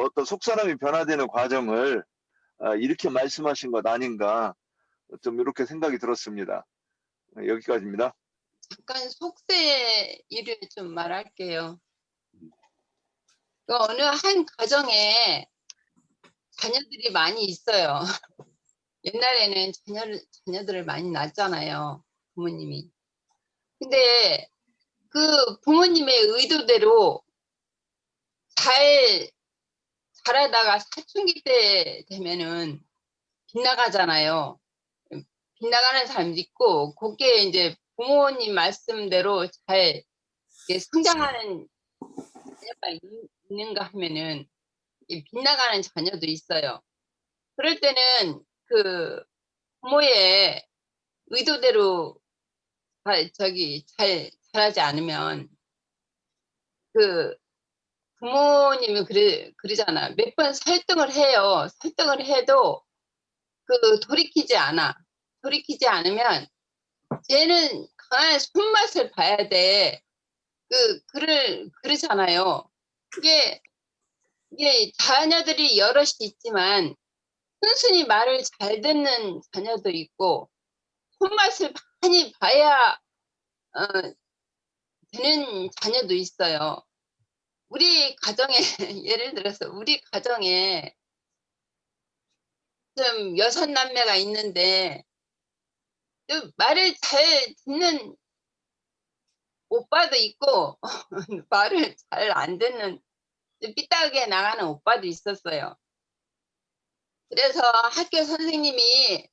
어떤 속 사람이 변화되는 과정을 이렇게 말씀하신 것 아닌가, 좀 이렇게 생각이 들었습니다. 여기까지입니다. 잠깐 속세 일을 좀 말할게요. 어느 한 가정에 자녀들이 많이 있어요. 옛날에는 자녀들을 많이 낳았잖아요, 부모님이. 근데 그 부모님의 의도대로 자라다가 사춘기 때 되면은 빗나가잖아요. 빗나가는 사람도 있고, 그게 이제 부모님 말씀대로 잘 성장하는 자녀가 있는가 하면은 빗나가는 자녀도 있어요. 그럴 때는 그 부모의 의도대로 잘 자라지 않으면 그 부모님이 그러잖아. 몇 번 설득을 해요. 설득을 해도 돌이키지 않으면 쟤는 강한 손맛을 봐야 돼. 그러잖아요. 이게 자녀들이 여럿이 있지만 순순히 말을 잘 듣는 자녀도 있고, 손맛을 많이 봐야 되는 자녀도 있어요. 우리 가정에 예를 들어서 우리 가정에 좀 6남매가 있는데 좀 말을 잘 듣는 오빠도 있고 말을 잘 안 듣는 좀 삐딱하게 나가는 오빠도 있었어요. 그래서 학교 선생님이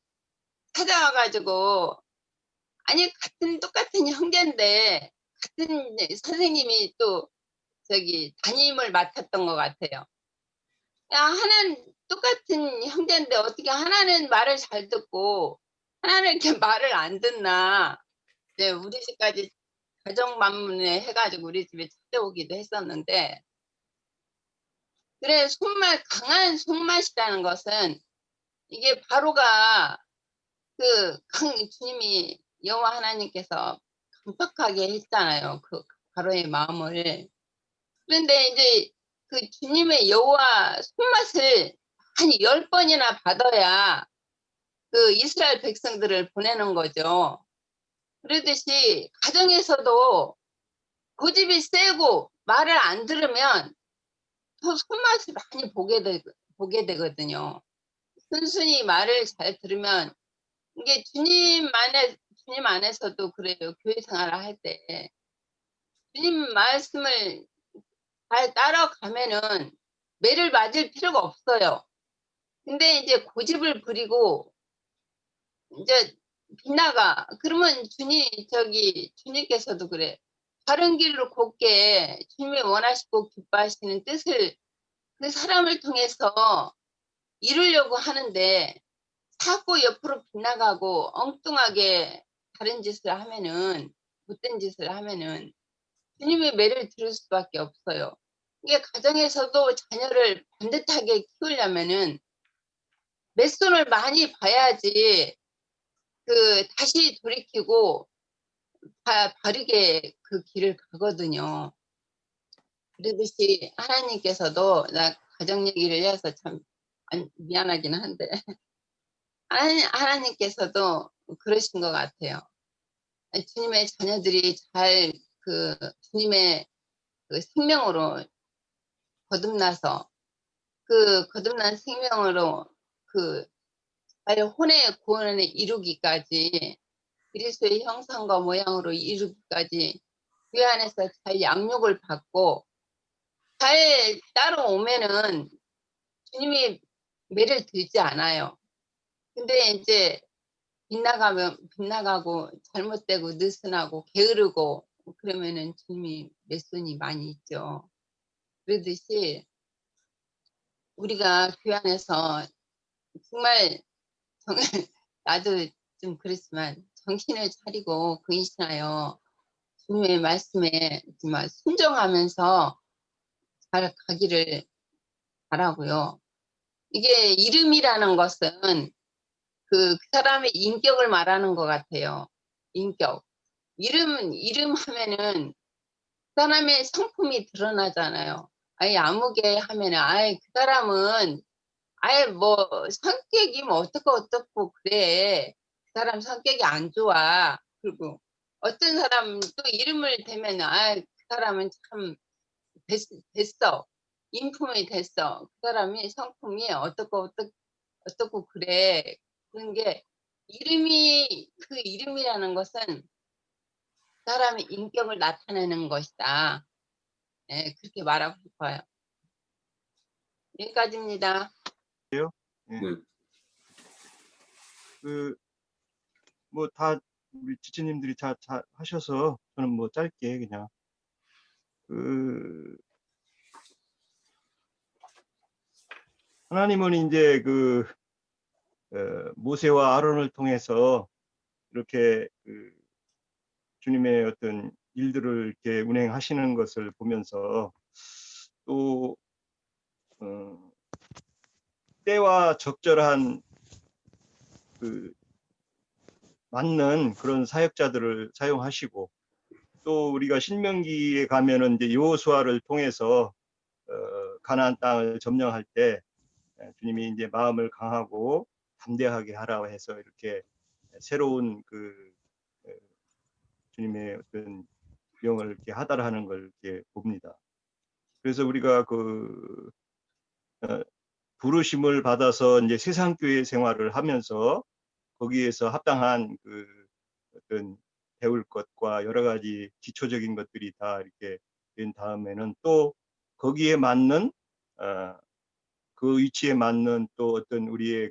찾아와 가지고 아니 똑같은 형제인데 같은 선생님이 또 저기 담임을 맡았던 것 같아요. 야, 하나는 똑같은 형제인데 어떻게 하나는 말을 잘 듣고 하나는 이렇게 말을 안 듣나. 이제 우리 집까지 가정 방문을 해가지고 우리 집에 찾아오기도 했었는데, 그래 강한 손맛이라는 것은 이게 바로가 주님이 여호와 하나님께서 강팍하게 했잖아요. 그 바로의 마음을. 그런데 이제 그 주님의 여호와 손맛을 한 10번이나 받아야 그 이스라엘 백성들을 보내는 거죠. 그러듯이 가정에서도 고집이 세고 말을 안 들으면 또 손맛을 많이 보게 되거든요. 순순히 말을 잘 들으면 이게 주님 안에서도 그래요. 교회 생활을 할 때 주님 말씀을 잘 따라가면은 매를 맞을 필요가 없어요. 근데 이제 고집을 부리고 이제 빗나가. 그러면 주님께서도 그래. 바른 길로 곱게 주님이 원하시고 기뻐하시는 뜻을 그 사람을 통해서 이루려고 하는데 자꾸 옆으로 빗나가고 엉뚱하게 다른 짓을 하면은, 못된 짓을 하면은 주님의 매를 들을 수밖에 없어요. 이게 가정에서도 자녀를 반듯하게 키우려면은 med손을 많이 봐야지 다시 돌이키고 바르게 그 길을 가거든요. 그러듯이 하나님께서도 나 가정 얘기를 해서 참 미안하긴 한데 하나님께서도 그러신 것 같아요. 주님의 자녀들이 잘 주님의 생명으로 거듭나서 거듭난 생명으로 잘 혼의 구원을 이루기까지 그리스도의 형상과 모양으로 이루기까지 그 안에서 잘 양육을 받고 잘 따라오면은 주님이 매를 들지 않아요. 근데 이제 빗나가고 잘못되고 느슨하고 게으르고 그러면은 주님이 med손이 많이 있죠. 그러듯이 우리가 교회 안에서 정말 나도 좀 그렇지만 정신을 차리고 근신하여 주님의 말씀에 정말 순종하면서 잘 가기를 바라고요. 이게 이름이라는 것은 그 사람의 인격을 말하는 것 같아요. 인격. 이름 하면은 그 사람의 성품이 드러나잖아요. 아예 아무개 하면은 그 사람은 뭐 성격이 뭐 어떻고 그래. 그 사람 성격이 안 좋아. 그리고 어떤 사람 또 이름을 대면 그 사람은 참 됐어. 인품이 됐어. 그 사람이 성품이 어떻고 그래. 그런 게 이름이라는 것은 사람의 인격을 나타내는 것이다. 네, 그렇게 말하고 싶어요. 여기까지입니다. 네. 뭐 다 우리 지체님들이 다 하셔서 저는 뭐 짧게 그냥 하나님은 이제 모세와 아론을 통해서 이렇게 주님의 어떤 일들을 이렇게 운행하시는 것을 보면서 또 때와 적절한 맞는 그런 사역자들을 사용하시고 또 우리가 신명기에 가면은 이제 여호수아를 통해서 가나안 땅을 점령할 때 주님이 이제 마음을 강하고 담대하게 하라고 해서 이렇게 새로운 주님의 어떤 명을 이렇게 하달하는 걸 이렇게 봅니다. 그래서 우리가 부르심을 받아서 이제 세상교회 생활을 하면서 거기에서 합당한 어떤 배울 것과 여러 가지 기초적인 것들이 다 이렇게 된 다음에는 또 거기에 맞는 그 위치에 맞는 또 어떤 우리의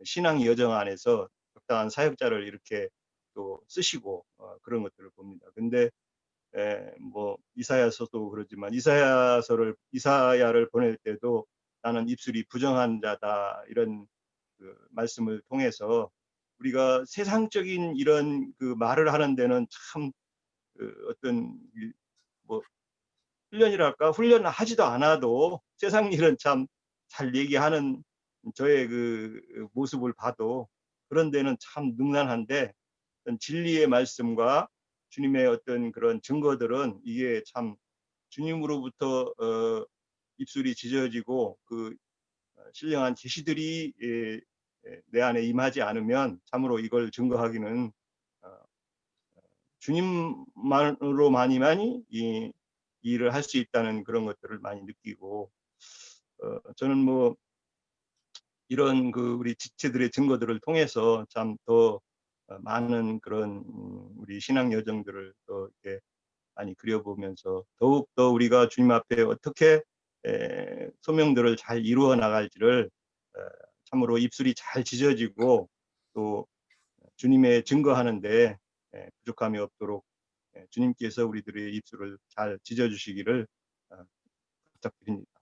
신앙 여정 안에서 적당한 사역자를 이렇게 또 쓰시고 그런 것들을 봅니다. 근데 뭐 이사야서도 그러지만 이사야를 보낼 때도 나는 입술이 부정한 자다 이런 말씀을 통해서 우리가 세상적인 이런 말을 하는 데는 참 어떤 뭐 훈련이랄까 훈련을 하지도 않아도 세상 일은 참 잘 얘기하는 저의 모습을 봐도 그런 데는 참 능란한데 어떤 진리의 말씀과 주님의 어떤 그런 증거들은 이게 참 주님으로부터 입술이 찢어지고 신령한 계시들이 내 안에 임하지 않으면 참으로 이걸 증거하기는 주님만으로만이 이 일을 할 수 있다는 그런 것들을 많이 느끼고 저는 뭐 이런 우리 지체들의 증거들을 통해서 참 더 많은 그런 우리 신앙 여정들을 또 이렇게 많이 그려보면서 더욱더 우리가 주님 앞에 어떻게 소명들을 잘 이루어 나갈지를 참으로 입술이 잘 찢어지고 또 주님의 증거하는데 부족함이 없도록 주님께서 우리들의 입술을 잘 찢어주시기를 부탁드립니다.